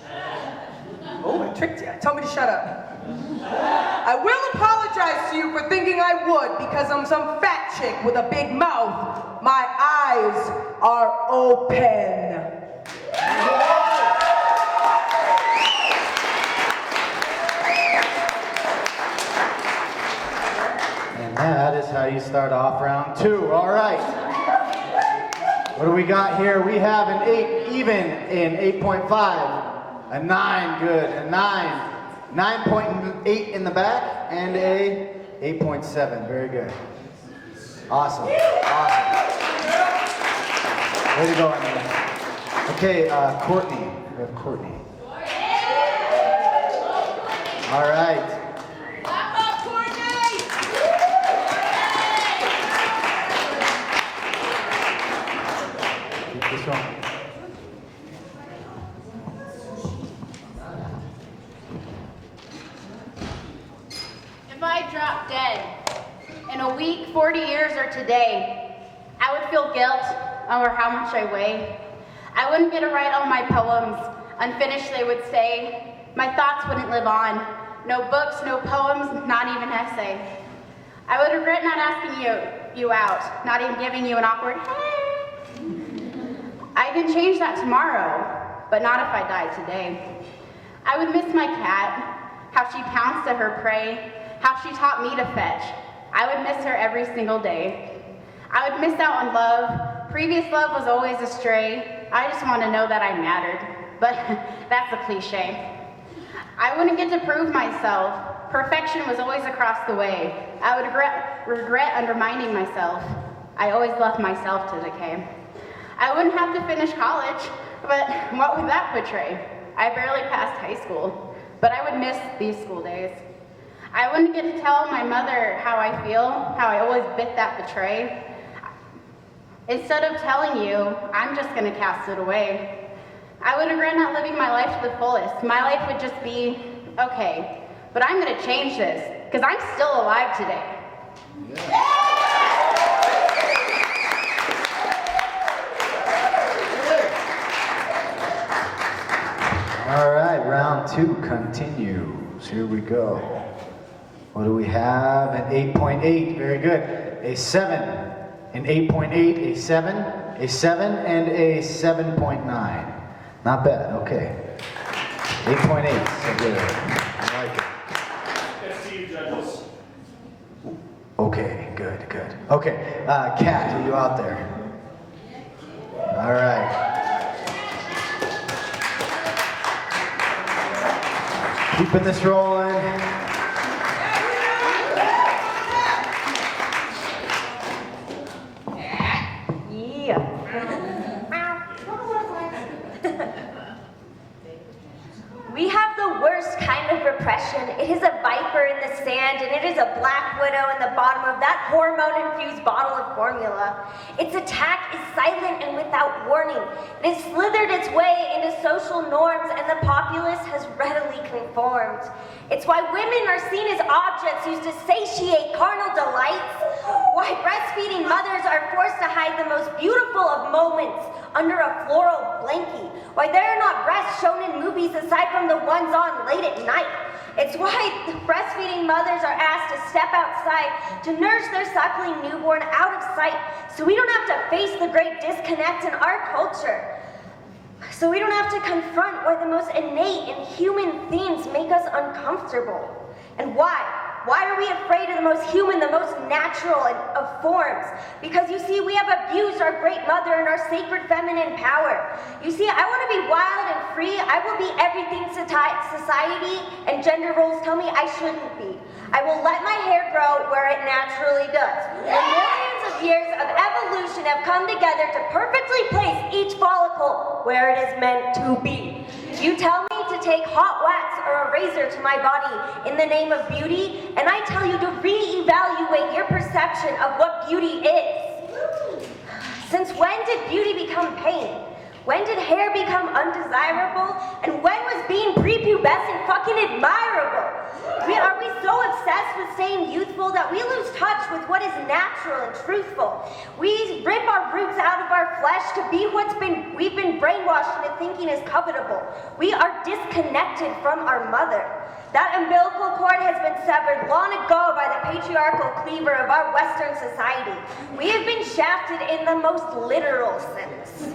Oh, I tricked you. Tell me to shut up. I will apologize to you for thinking I would, because I'm some fat chick with a big mouth. My eyes are open. That is how you start off round two. All right. What do we got here? We have an 8 even in 8.5, a 9 good, a 9, 9.8 in the back, and a 8.7. Very good. Awesome. Awesome. Way to go, Emily. Okay, Courtney. We have Courtney. All right. If I 30 years or today, I would feel guilt over how much I weigh. I wouldn't get to write all my poems. Unfinished they would stay. My thoughts wouldn't live on. No books, no poems, not even essay. I would regret not asking you out, not even giving you an awkward hey. I can change that tomorrow, but not if I died today. I would miss my cat, how she pounced at her prey, how she taught me to fetch. I would miss her every single day. I would miss out on love. Previous love was always a stray. I just want to know that I mattered, but that's a cliche. I wouldn't get to prove myself. Perfection was always across the way. I would regret undermining myself. I always left myself to decay. I wouldn't have to finish college, but what would that portray? I barely passed high school, but I would miss these school days. I wouldn't get to tell my mother how I feel, how I always bit that betray. Instead of telling you, I'm just gonna cast it away. I would regret not living my life to the fullest. My life would just be, okay, but I'm gonna change this, because I'm still alive today. All right, round 2 continues. Here we go. What do we have? An 8.8, very good. A 7, an 8.8, a 7, a 7, and a 7.9. Not bad, okay. 8.8, so good. I like it. Let's see you, judges. Okay, good, good. Okay, Kat, are you out there? All right. Keeping this rolling. We have the worst kind of repression. It is a viper in the sand, and it is a black widow in the bottom of that hormone-infused bottle of formula. Its attack is silent and without warning. It has slithered its way into social norms, and the populace has readily conformed. It's why women are seen as objects used to satiate carnal delights. Why breastfeeding mothers are forced to hide the most beautiful of moments under a floral blankie. Why there are not breasts shown in movies aside from the ones on late at night. It's why breastfeeding mothers are asked to step outside to nurse their suckling newborn out of sight, so we don't have to face the great disconnect in our culture. So we don't have to confront why the most innate and human themes make us uncomfortable. And why? Why are we afraid of the most human, the most natural of forms? Because you see, we have abused our great mother and our sacred feminine power. You see, I want to be wild and free. I will be everything society and gender roles tell me I shouldn't be. I will let my hair grow where it naturally does. And millions of years of evolution have come together to perfectly place each follicle where it is meant to be. You tell me to take hot wax or a razor to my body in the name of beauty, and I tell you to reevaluate your perception of what beauty is. Since when did beauty become pain? When did hair become undesirable? And when was being prepubescent fucking admirable? Are we so obsessed with staying youthful that we lose touch with what is natural and truthful? We rip our roots out of our flesh to be we've been brainwashed into thinking is covetable. We are disconnected from our mother. That umbilical cord has been severed long ago by the patriarchal cleaver of our Western society. We have been shafted in the most literal sense.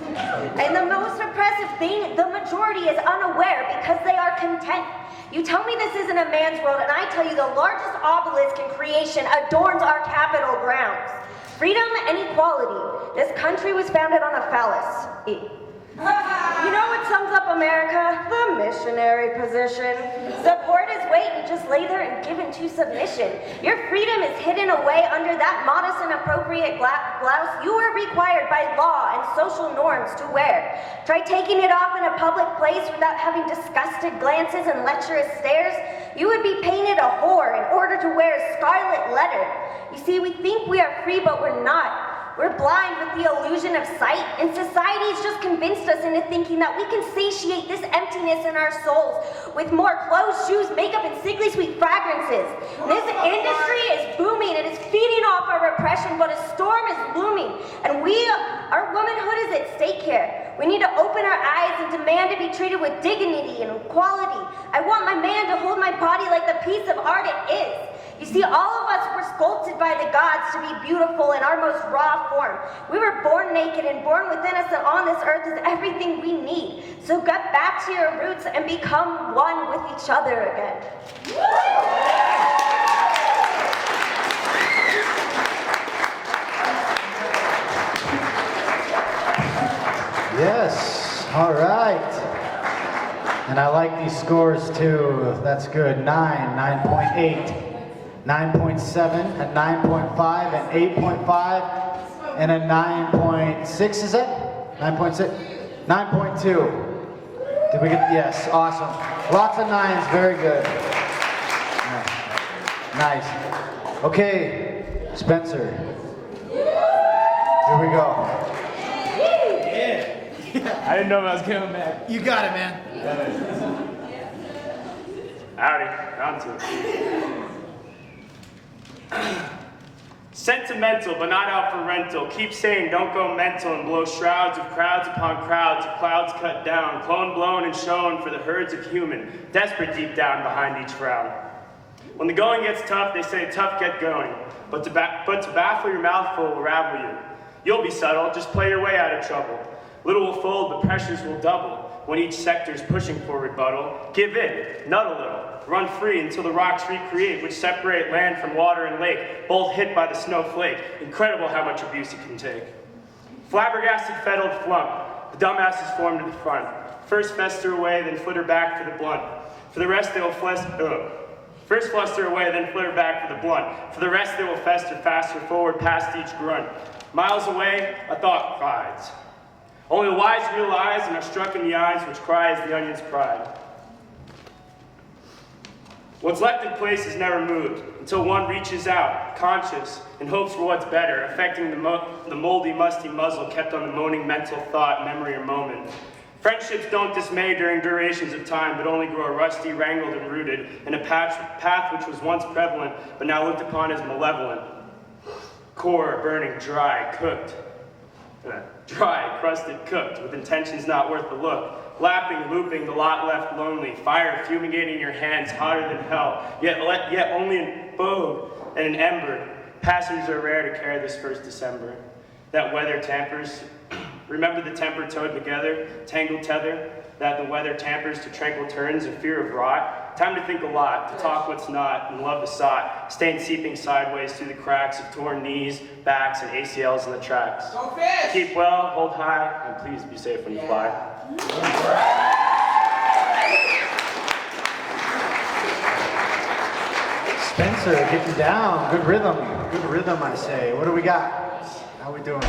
And the most oppressive thing, the majority is unaware because they are content. You tell me this isn't a man's world, and I tell you the largest obelisk in creation adorns our Capitol grounds. Freedom and equality. This country was founded on a phallus. You know what sums up America? The missionary position. Support is weight and just lay there and give into submission. Your freedom is hidden away under that modest and appropriate blouse you are required by law and social norms to wear. Try taking it off in a public place without having disgusted glances and lecherous stares. You would be painted a whore in order to wear a scarlet letter. You see, we think we are free, but we're not. We're blind with the illusion of sight, and society's just convinced us into thinking that we can satiate this emptiness in our souls with more clothes, shoes, makeup, and sickly sweet fragrances. This industry is booming, and it's feeding off our repression, but a storm is looming, and our womanhood is at stake here. We need to open our eyes and demand to be treated with dignity and equality. I want my man to hold my body like the piece of art it is. You see, all of us were sculpted by the gods to be beautiful in our most raw form. We were born naked, and born within us and on this earth is everything we need. So get back to your roots and become one with each other again. Yes, all right. And I like these scores too. That's good. 9.8. 9.7, a 9.5, an 8.5, and a 9.6, is that? 9.6? 9.2. Did we get, yes, awesome. Lots of nines, very good. Nice. Okay, Spencer. Here we go. I didn't know if I was coming back. You got it, man. Howdy, round two. Sentimental, but not out for rental. Keep saying don't go mental and blow shrouds of crowds upon crowds of clouds cut down, clone blown and shown for the herds of human, desperate deep down behind each frown. When the going gets tough, they say tough get going, but to baffle your mouthful will ravel you. You'll be subtle, just play your way out of trouble. Little will fold, but pressures will double. When each sector's pushing for rebuttal, give in, nut a little. Run free until the rocks recreate, which separate land from water and lake, both hit by the snowflake. Incredible how much abuse it can take. Flabbergasted, fettled flump, the dumbasses form to the front. First fester away, then flitter back for the blunt. For the rest they will First fluster away, then flitter back for the blunt. For the rest they will fester faster forward past each grunt. Miles away, a thought crides. Only the wise realize and are struck in the eyes which cries the onion's pride. What's left in place is never moved until one reaches out, conscious, and hopes for what's better, affecting the moldy, musty muzzle kept on the moaning mental thought, memory, or moment. Friendships don't dismay during durations of time, but only grow rusty, wrangled, and rooted in a path which was once prevalent, but now looked upon as malevolent. Core burning dry, cooked. Dry, crusted, cooked, with intentions not worth the look. Lapping, looping, the lot left lonely. Fire fumigating your hands, hotter than hell. Yet only in vogue and an ember. Passengers are rare to carry this first December. That weather tampers. Remember the temper towed together, tangled tether. That the weather tampers to tranquil turns of fear of rot. Time to think a lot, to talk what's not, and love the sought. Stain seeping sideways through the cracks of torn knees, backs, and ACLs in the tracks. Go fish! Keep well, hold high, and please be safe when you fly. Spencer, getting down. Good rhythm. Good rhythm, I say. What do we got? How we doing?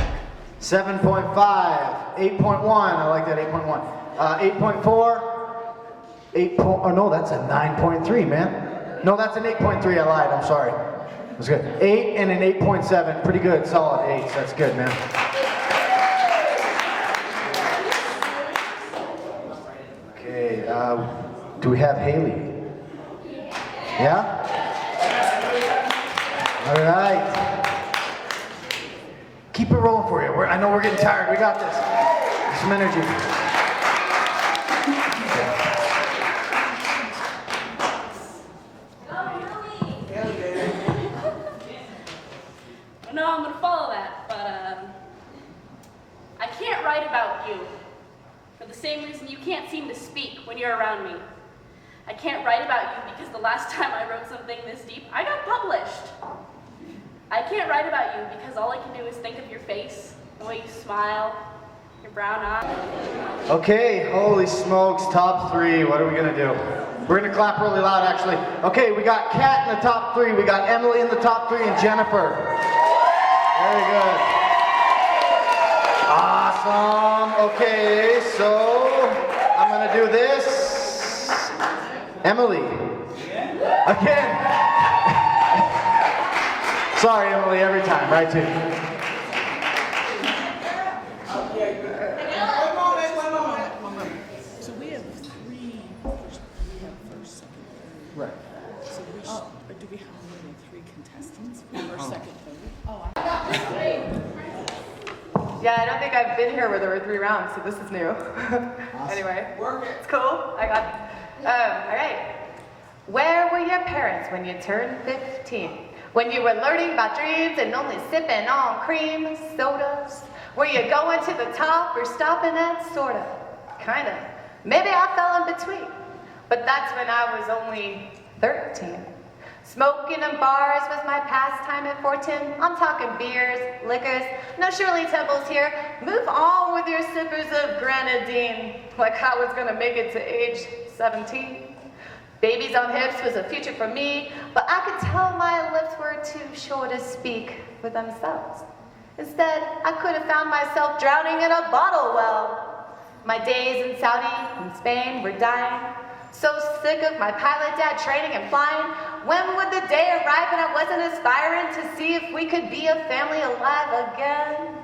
7.5, 8.1. I like that 8.1. 8.4. Oh no, that's a 9.3, man. No, that's an 8.3. I lied. I'm sorry. That's good. 8 and an 8.7. Pretty good. Solid 8s. That's good, man. Okay. Do we have Haley? Yeah? All right. Keep it rolling for you. I know we're getting tired. We got this. Some energy. No, I'm gonna follow that, but I can't write about you for the same reason you can't seem to speak when you're around me. I can't write about you because the last time I wrote something this deep, I got published. I can't write about you because all I can do is think of your face, the way you smile, your brown eyes. Okay, holy smokes, top 3. What are we gonna do? We're gonna clap really loud, actually. Okay, we got Kat in the top 3. We got Emily in the top 3 and Jennifer. Very good. Awesome. Okay, so I'm gonna do this. Emily. Again. Sorry, Emily, every time, right too. Yeah, I don't think I've been here where there were 3 rounds, so this is new. Anyway, it's cool. I got it. All right. Where were your parents when you turned 15? When you were learning about dreams and only sipping on cream sodas? Were you going to the top or stopping at sorta? Kinda. Maybe I fell in between. But that's when I was only 13. Smoking in bars was my pastime at 14. I'm talking beers, liquors, no Shirley Temples here. Move on with your sippers of grenadine, like I was gonna make it to age 17. Babies on hips was a future for me, but I could tell my lips were too short to speak for themselves. Instead, I could have found myself drowning in a bottle well. My days in Saudi and Spain were dying. So sick of my pilot dad training and flying. When would the day arrive when I wasn't aspiring to see if we could be a family alive again?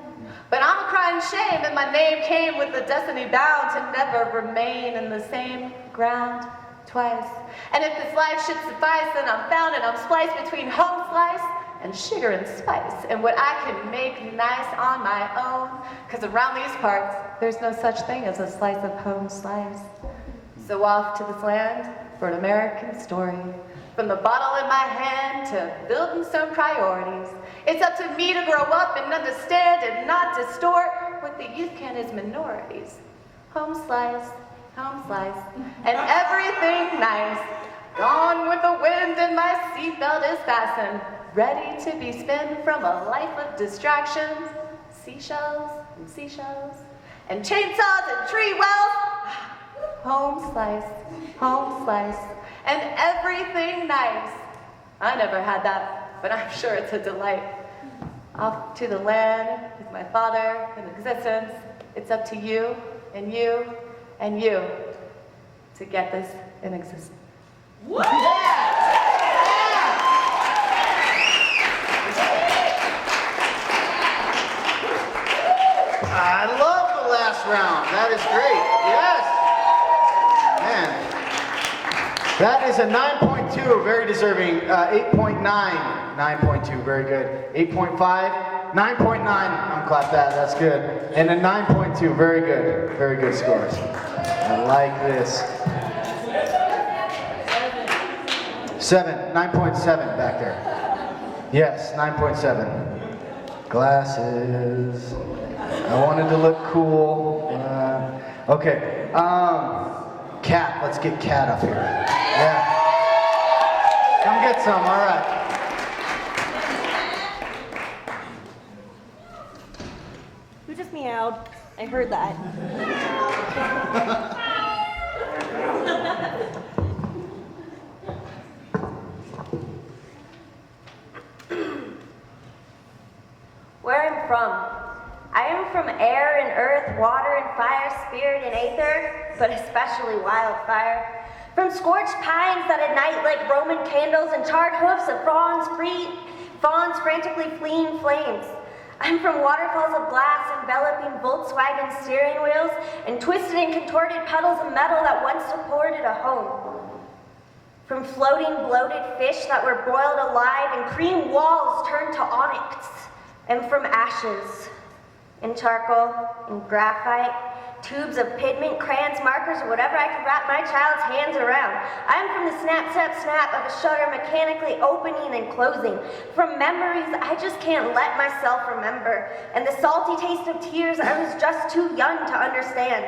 But I'm a crying shame that my name came with the destiny bound to never remain in the same ground twice. And if this life should suffice, then I'm found and I'm spliced between home slice and sugar and spice, and what I can make nice on my own. Cause around these parts, there's no such thing as a slice of home slice. So off to this land for an American story. From the bottle in my hand to building some priorities. It's up to me to grow up and understand and not distort what the youth can is minorities. Home slice, and everything nice. Gone with the wind and my seatbelt is fastened. Ready to be spun from a life of distractions. Seashells, and chainsaws and tree wells. Home slice, and everything nice. I never had that, but I'm sure it's a delight. Off to the land with my father in existence. It's up to you and you and you to get this in existence. I love the last round. That is great. Yes. Man. That is a 9.2, very deserving. 8.9, 9.2, very good. 8.5, 9.9, I'm clap that, that's good. And a 9.2, very good scores. I like this. 9.7 back there. Yes, 9.7. Glasses. I wanted to look cool. Okay. Cat, let's get Cat up here. Yeah. Come get some, all right. Who just meowed? I heard that. Where I'm from. I am from air and earth, water and fire, spirit and aether, but especially wildfire. From scorched pines that ignite like Roman candles and charred hoofs of fawns frantically fleeing flames. I'm from waterfalls of glass enveloping Volkswagen steering wheels and twisted and contorted puddles of metal that once supported a home. From floating, bloated fish that were boiled alive and cream walls turned to onyx. And from ashes, and charcoal, and graphite, tubes of pigment, crayons, markers, or whatever I could wrap my child's hands around. I'm from the snap, snap, snap of a shutter mechanically opening and closing. From memories I just can't let myself remember. And the salty taste of tears I was just too young to understand.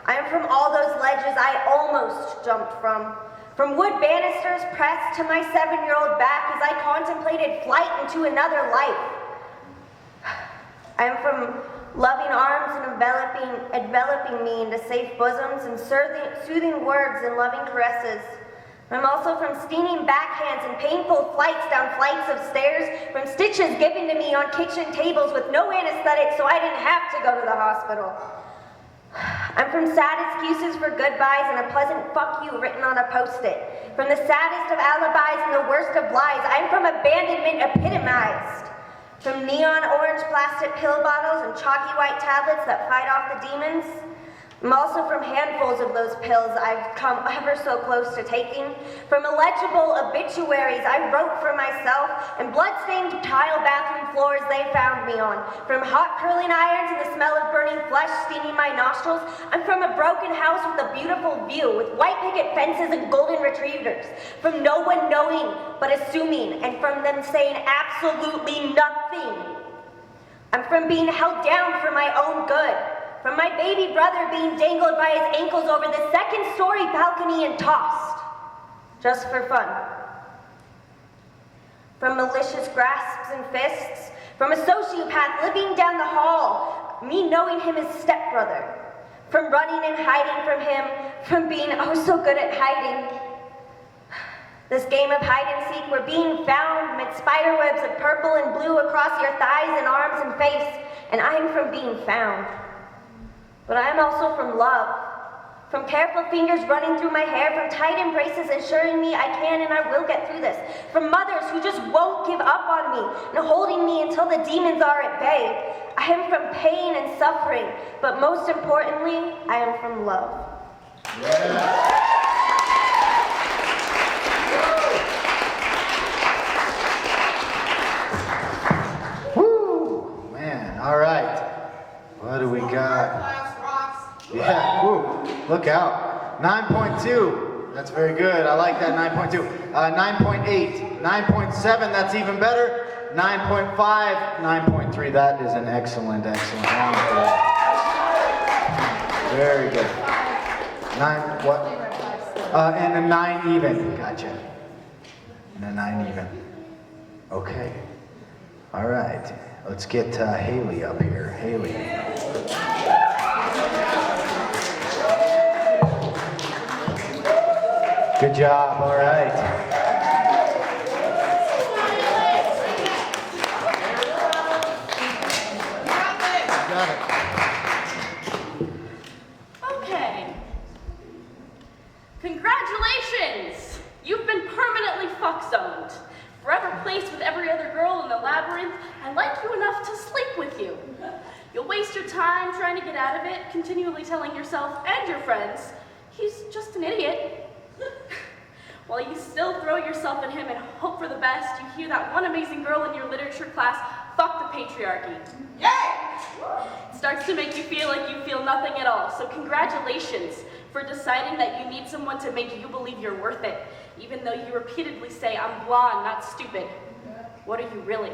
I am from all those ledges I almost jumped from. From wood banisters pressed to my 7-year-old back as I contemplated flight into another life. I am from loving arms and enveloping me into safe bosoms and soothing words and loving caresses. I'm also from stinging backhands and painful flights down flights of stairs, from stitches given to me on kitchen tables with no anesthetic so I didn't have to go to the hospital. I'm from sad excuses for goodbyes and a pleasant fuck you written on a post-it. From the saddest of alibis and the worst of lies, I'm from abandonment epitomized. From neon orange plastic pill bottles and chalky white tablets that fight off the demons. I'm also from handfuls of those pills I've come ever so close to taking. From illegible obituaries I wrote for myself and blood-stained tile bathroom floors they found me on. From hot curling irons and the smell of burning flesh stinging my nostrils, I'm from a broken house with a beautiful view, with white picket fences and golden retrievers. From no one knowing, but assuming, and from them saying absolutely nothing. I'm from being held down for my own good. From my baby brother being dangled by his ankles over the second-story balcony and tossed. Just for fun. From malicious grasps and fists. From a sociopath living down the hall, me knowing him as stepbrother. From running and hiding from him, from being oh so good at hiding. This game of hide and seek, we're being found amid spider webs of purple and blue across your thighs and arms and face, and I am from being found. But I am also from love, from careful fingers running through my hair, from tight embraces assuring me I can and I will get through this, from mothers who just won't give up on me and holding me until the demons are at bay. I am from pain and suffering, but most importantly, I am from love. Yeah. Woo! Man, all right. What do we got? Yeah, woo, look out. 9.2, that's very good. I like that 9.2. 9.8, 9.7, that's even better. 9.5, 9.3, that is an excellent round for that. Very good. 9, what? And a 9 even, gotcha. And a 9 even. Okay. All right, let's get Haley up here. Haley. Good job, all right. Got it. Okay. Congratulations! You've been permanently fuck-zoned. Forever placed with every other girl in the labyrinth, I like you enough to sleep with you. You'll waste your time trying to get out of it, continually telling yourself and your friends, he's just an idiot. While you still throw yourself at him and hope for the best, you hear that one amazing girl in your literature class, fuck the patriarchy. Yeah! It starts to make you feel like you feel nothing at all, so congratulations for deciding that you need someone to make you believe you're worth it, even though you repeatedly say, I'm blonde, not stupid. What are you really?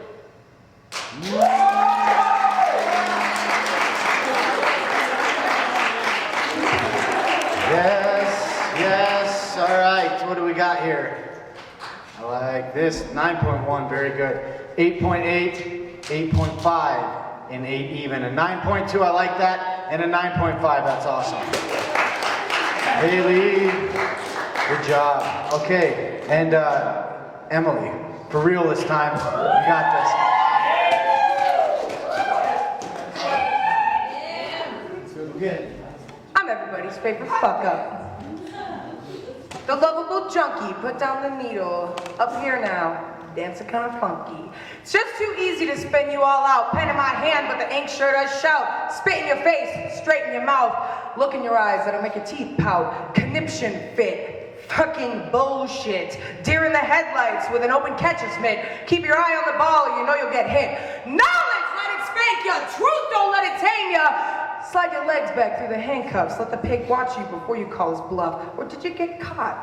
Yes, all right, what do we got here? I like this, 9.1, very good. 8.8, 8.5, and 8 even. A 9.2, I like that, and a 9.5, that's awesome. Haley, good job. Okay, and Emily, for real this time, you got this. Good. I'm everybody's favorite fuck-up. The lovable junkie, put down the needle. Up here now, dancing kind of funky. It's just too easy to spin you all out. Pen in my hand, but the ink sure does shout. Spit in your face, straight in your mouth. Look in your eyes, that'll make your teeth pout. Conniption fit. Fucking bullshit. Deer in the headlights with an open catcher's mitt. Keep your eye on the ball or you know you'll get hit. Knowledge, let it spank ya. Truth, don't let it tame ya. Slide your legs back through the handcuffs. Let the pig watch you before you call his bluff. Or did you get caught?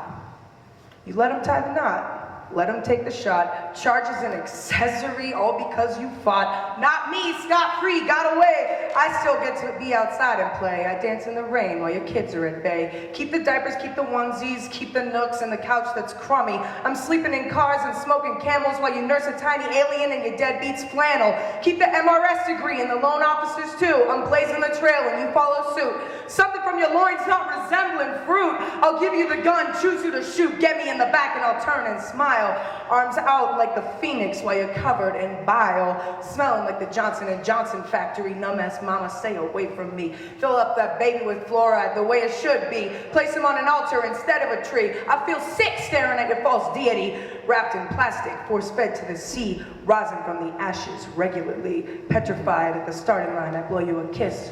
You let him tie the knot. Let him take the shot. Charges an accessory, all because you fought. Not me, scot-free, got away. I still get to be outside and play. I dance in the rain while your kids are at bay. Keep the diapers, keep the onesies, keep the nooks and the couch that's crummy. I'm sleeping in cars and smoking Camels while you nurse a tiny alien in your deadbeat's flannel. Keep the MRS degree and the loan officers too. I'm blazing the trail and you follow suit. Something from your loins not resembling fruit. I'll give you the gun, choose who to shoot. Get me in the back and I'll turn and smile. Arms out like the phoenix while you're covered in bile. Smelling like the Johnson & Johnson factory. Numb ass mama, stay away from me. Fill up that baby with fluoride the way it should be. Place him on an altar instead of a tree. I feel sick staring at your false deity. Wrapped in plastic, force-fed to the sea. Rising from the ashes regularly. Petrified at the starting line, I blow you a kiss.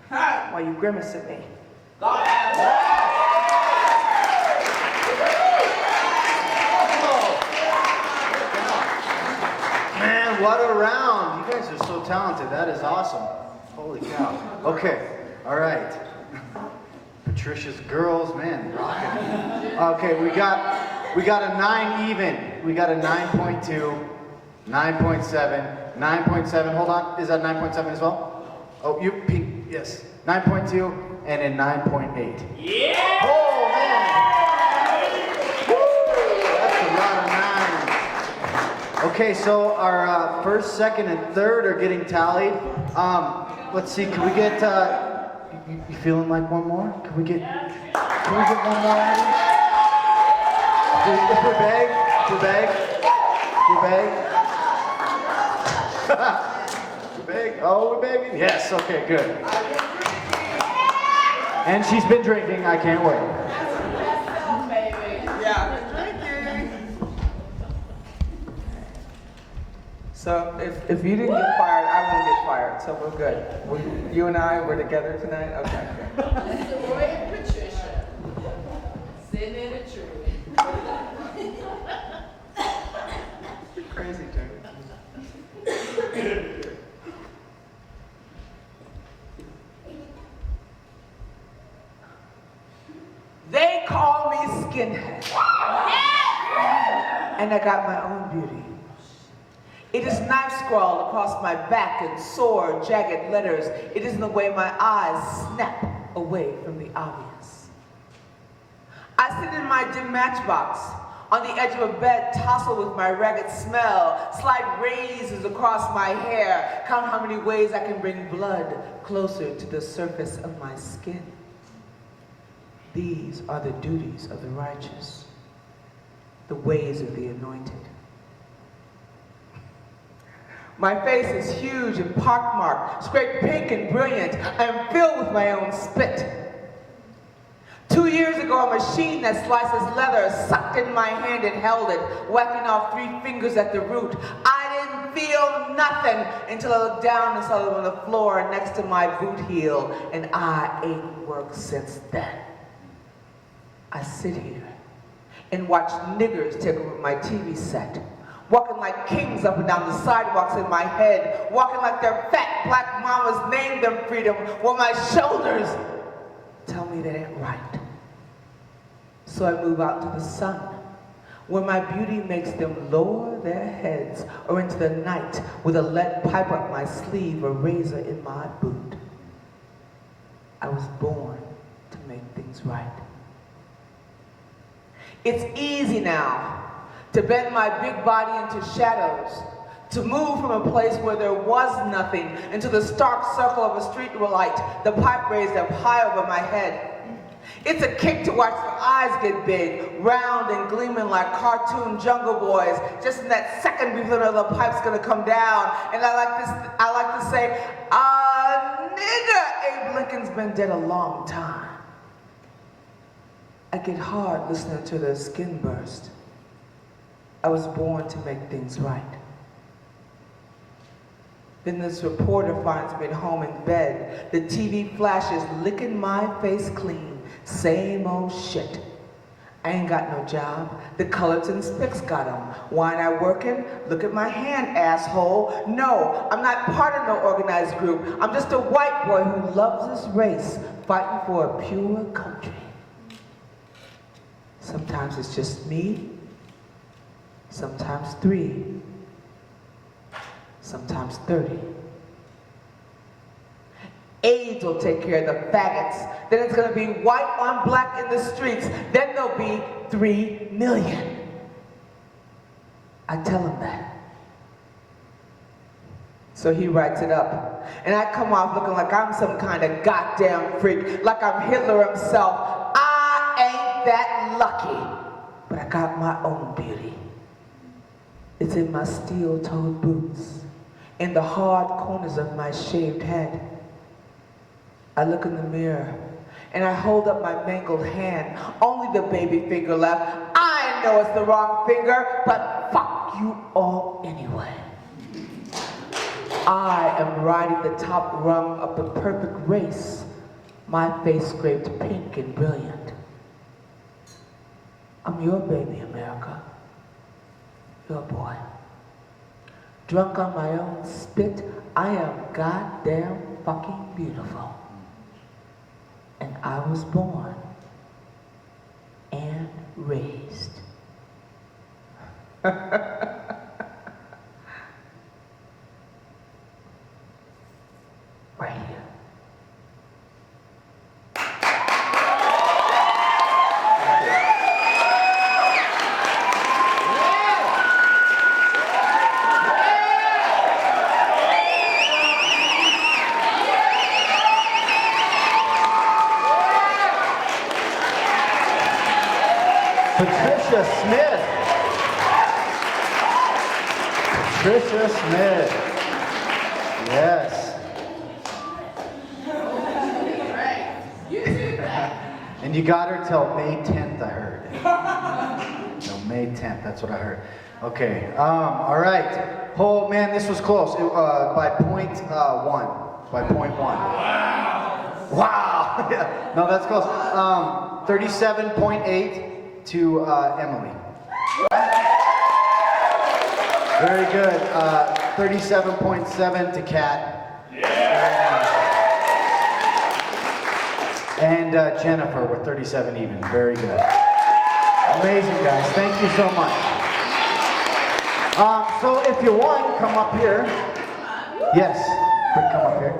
While you grimace at me. what a round. You guys are so talented. That is awesome. Holy cow. Okay, all right. Patricia's girls, man, rocking. Okay, we got a 9 even. We got a 9.2, 9.7, 9.7. Hold on, is that 9.7 as well? Oh, you peek, yes. 9.2 and a 9.8. Yeah! Oh man! Woo! That's a lot of 9s. Okay, so our first, second, and third are getting tallied. Let's see, can we get, you feeling like one more? Can we get one more out of you? If we're big, we're big. Oh, we're begging? Yes, okay, good. And she's been drinking, I can't wait. Yeah, drinking. So if you didn't get fired, I won't get fired, so we're good. You and I, we're together tonight? Okay, good. Mr. Roy and Patricia, sitting in a tree. Crazy, dude. They call me skinhead. And I got my own beauty. It is knife scrawled across my back in sore, jagged letters. It is in the way my eyes snap away from the obvious. I sit in my dim matchbox, on the edge of a bed, tossle with my ragged smell, slide razors across my hair, count how many ways I can bring blood closer to the surface of my skin. These are the duties of the righteous, the ways of the anointed. My face is huge and pockmarked, scraped pink and brilliant. I am filled with my own spit. 2 years ago, a machine that slices leather sucked in my hand and held it, whacking off 3 fingers at the root. I didn't feel nothing until I looked down and saw them on the floor next to my boot heel, and I ain't worked since then. I sit here and watch niggers take over my TV set, walking like kings up and down the sidewalks in my head, walking like their fat black mamas named them freedom, while my shoulders tell me that ain't right. So I move out to the sun, where my beauty makes them lower their heads, or into the night with a lead pipe up my sleeve, a razor in my boot. I was born to make things right. It's easy now to bend my big body into shadows, to move from a place where there was nothing into the stark circle of a street light, the pipe raised up high over my head. It's a kick to watch the eyes get big, round and gleaming like cartoon jungle boys, just in that second before the pipe's gonna come down. And I like to say, nigga, Abe Lincoln's been dead a long time. I get hard listening to their skin burst. I was born to make things right. Then this reporter finds me at home in bed. The TV flashes licking my face clean. Same old shit. I ain't got no job. The Cullerton Spicks got them. Why ain't I working? Look at my hand, asshole. No, I'm not part of no organized group. I'm just a white boy who loves this race, fighting for a pure country. Sometimes it's just me. Sometimes 3. Sometimes 30. AIDS will take care of the faggots. Then it's gonna be white on black in the streets. Then there'll be 3 million. I tell him that. So he writes it up. And I come off looking like I'm some kind of goddamn freak, like I'm Hitler himself. I ain't that lucky, but I got my own beauty. It's in my steel-toed boots, in the hard corners of my shaved head. I look in the mirror, and I hold up my mangled hand, only the baby finger left. I know it's the wrong finger, but fuck you all anyway. I am riding the top rung of the perfect race, my face scraped pink and brilliant. I'm your baby, America. Your boy. drunk on my own spit, I am goddamn fucking beautiful. And I was born and raised. Right here. Patricia Smith. Patricia Smith. Yes. And you got her till May 10th, I heard. Till May 10th, that's what I heard. Okay, all right. Oh man, this was close. By point one. By point one. Wow. Yeah. No, that's close. 37.8 to Emily. Very good. 37.7 to Kat. And Jennifer with 37 even. Very good. Amazing, guys. Thank you so much. So if you won, come up here. Yes, come up here.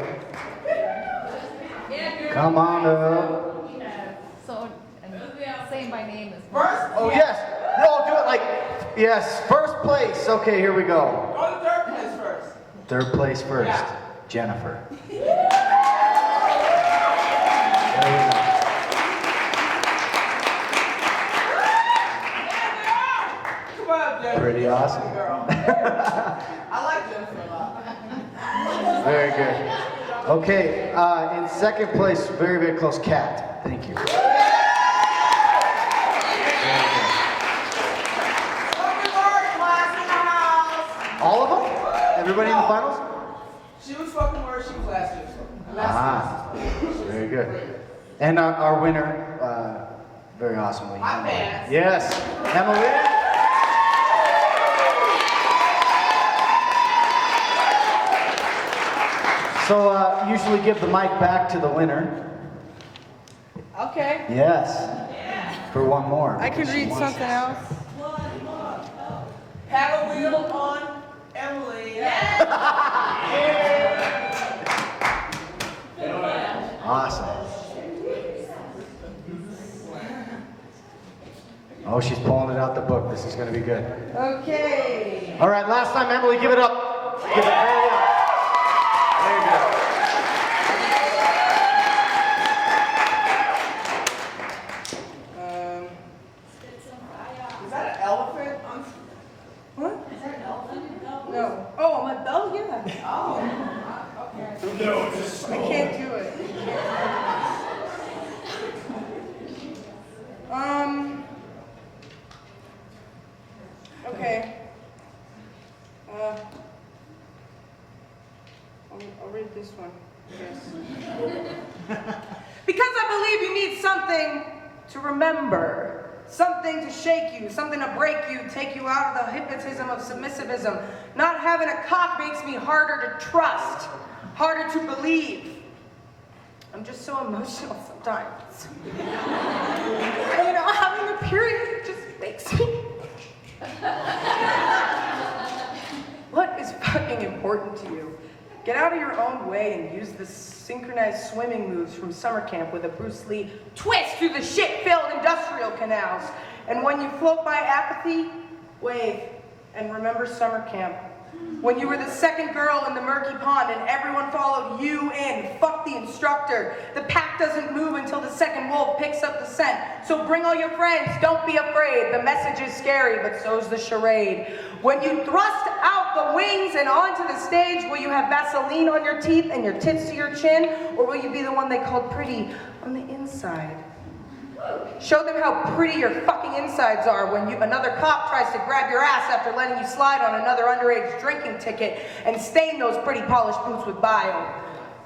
Come on up. So, saying my name is first. Oh yes. No, do it like yes. First place. Okay, here we go. Go to third place first. Third place first. Yeah. Jennifer. Come on, Jennifer. Pretty awesome. Girl. I like Jennifer a lot. Very good. Okay, in second place, very, very close, Kat. Thank you. All of them? Everybody in the finals? She was fucking worse. She was last year. Ah, very good. And our winner, very awesomely. My fans. Yes, Emily. So usually give the mic back to the winner. Okay. Yes. For one more. I can read something else. Have a wheel on Emily. Awesome. Oh, she's pulling it out the book. This is going to be good. Okay. All right, last time, Emily, give it up. Give it very up. There you go. Is that an elephant? What? Is that an elephant? No. Oh, my bell? Yeah. Oh. Okay. No, I can't do it. Okay. I'll read this one. Yes. Because I believe you need something to remember, something to shake you, something to break you, take you out of the hypnotism of submissivism. Not having a cock makes me harder to trust, harder to believe. I'm just so emotional sometimes. And, having a period just makes me... What is fucking important to you? Get out of your own way and use the synchronized swimming moves from summer camp with a Bruce Lee twist through the shit-filled industrial canals. And when you float by apathy, wave and remember summer camp. When you were the second girl in the murky pond and everyone followed you in, fuck the instructor. The pack doesn't move until the second wolf picks up the scent. So bring all your friends, don't be afraid. The message is scary, but so's the charade. When you thrust out the wings and onto the stage, will you have Vaseline on your teeth and your tits to your chin? Or will you be the one they called pretty on the inside? Show them how pretty your fucking insides are when another cop tries to grab your ass after letting you slide on another underage drinking ticket and stain those pretty polished boots with bile.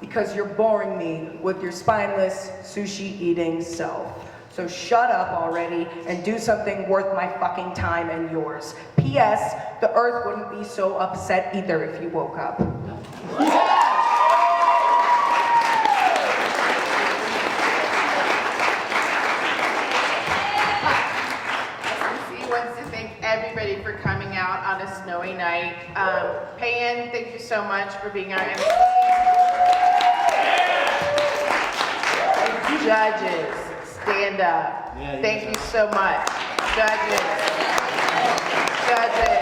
Because you're boring me with your spineless, sushi-eating self. So shut up already and do something worth my fucking time and yours. P.S. The earth wouldn't be so upset either if you woke up. SNC wants to thank everybody for coming out on a snowy night. Payan, thank you so much for being our MC. Judges, stand up. Thank you so much. Judges. Judges.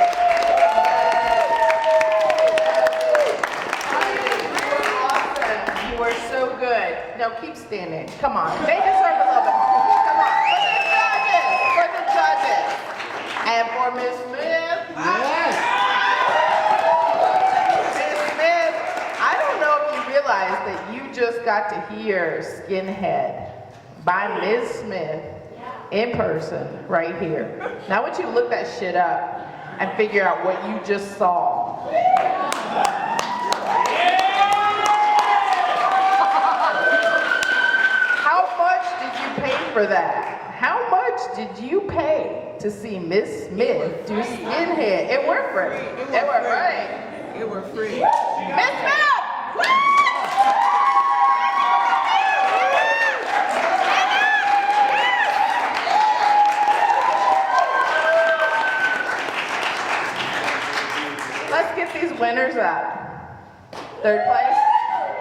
You were so good. No, keep standing. Come on. They deserve a little bit more. Come on. For the judges. And for Ms. Smith. Yes. Ms. Smith, I don't know if you realize that you just got to hear Skinhead by Ms. Smith in person right here. Now I want you to look that shit up and figure out what you just saw. How much did you pay for that? How much did you pay to see Miss Smith do Skinhead? It worked for it. It worked right. It were free. Miss Smith! Let's get these winners up. Third place.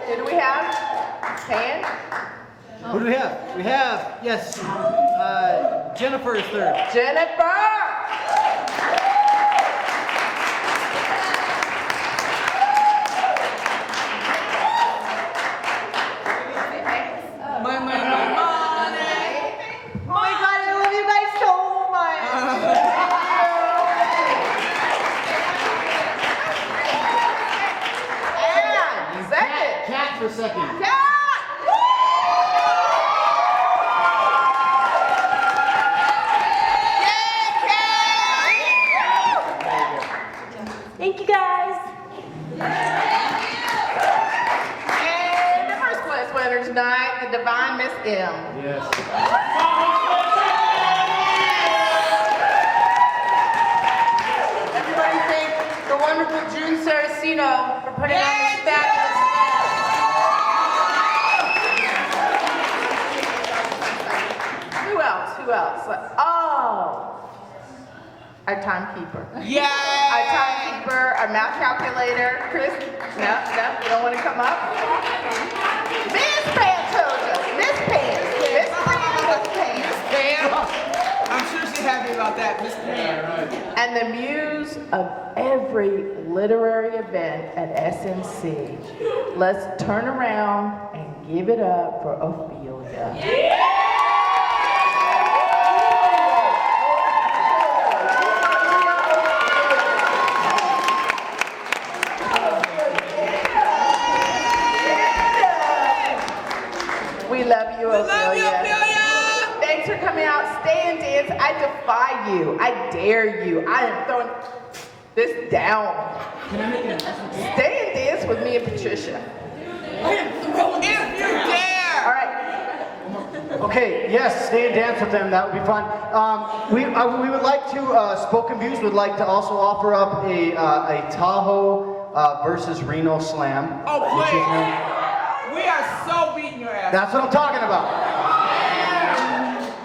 Who do we have? Pan? Who do we have? We have, yes, Jennifer is third. Jennifer! My money. Oh my God, I love you guys so much. And second. Cat for second. Thank you guys. And the first place winner tonight, the Divine Miss M. Yes. Everybody thank the wonderful June Saraceno for putting on this fabulous event. Who else? Who else? Oh, our timekeeper. Yeah. Our timekeeper, our math calculator. Chris, no, you don't want to come up? Miss Pantoja, Miss Pan, Miss Pan. I'm sure she's happy about that, Miss Pan. And the muse of every literary event at SNC. Let's turn around and give it up for Ophelia. We love you, Ophelia. Thanks for coming out. Stay and dance. I defy you. I dare you. I am throwing this down. Can I make an announcement? Stay and dance with me and Patricia. If you dare. All right. Okay, yes, stay and dance with them. That would be fun. We would like to, Spoken Views would like to also offer up a Tahoe versus Reno Slam. Oh, which is please. We are so beating your ass. That's what I'm talking about.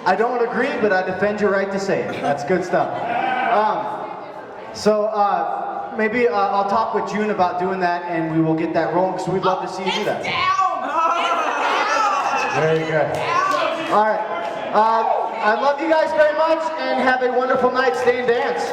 I don't agree, but I defend your right to say it. That's good stuff. Maybe I'll talk with June about doing that, and we will get that rolling, because we'd love to see you do that. Very good. All right. I love you guys very much, and have a wonderful night. Stay and dance.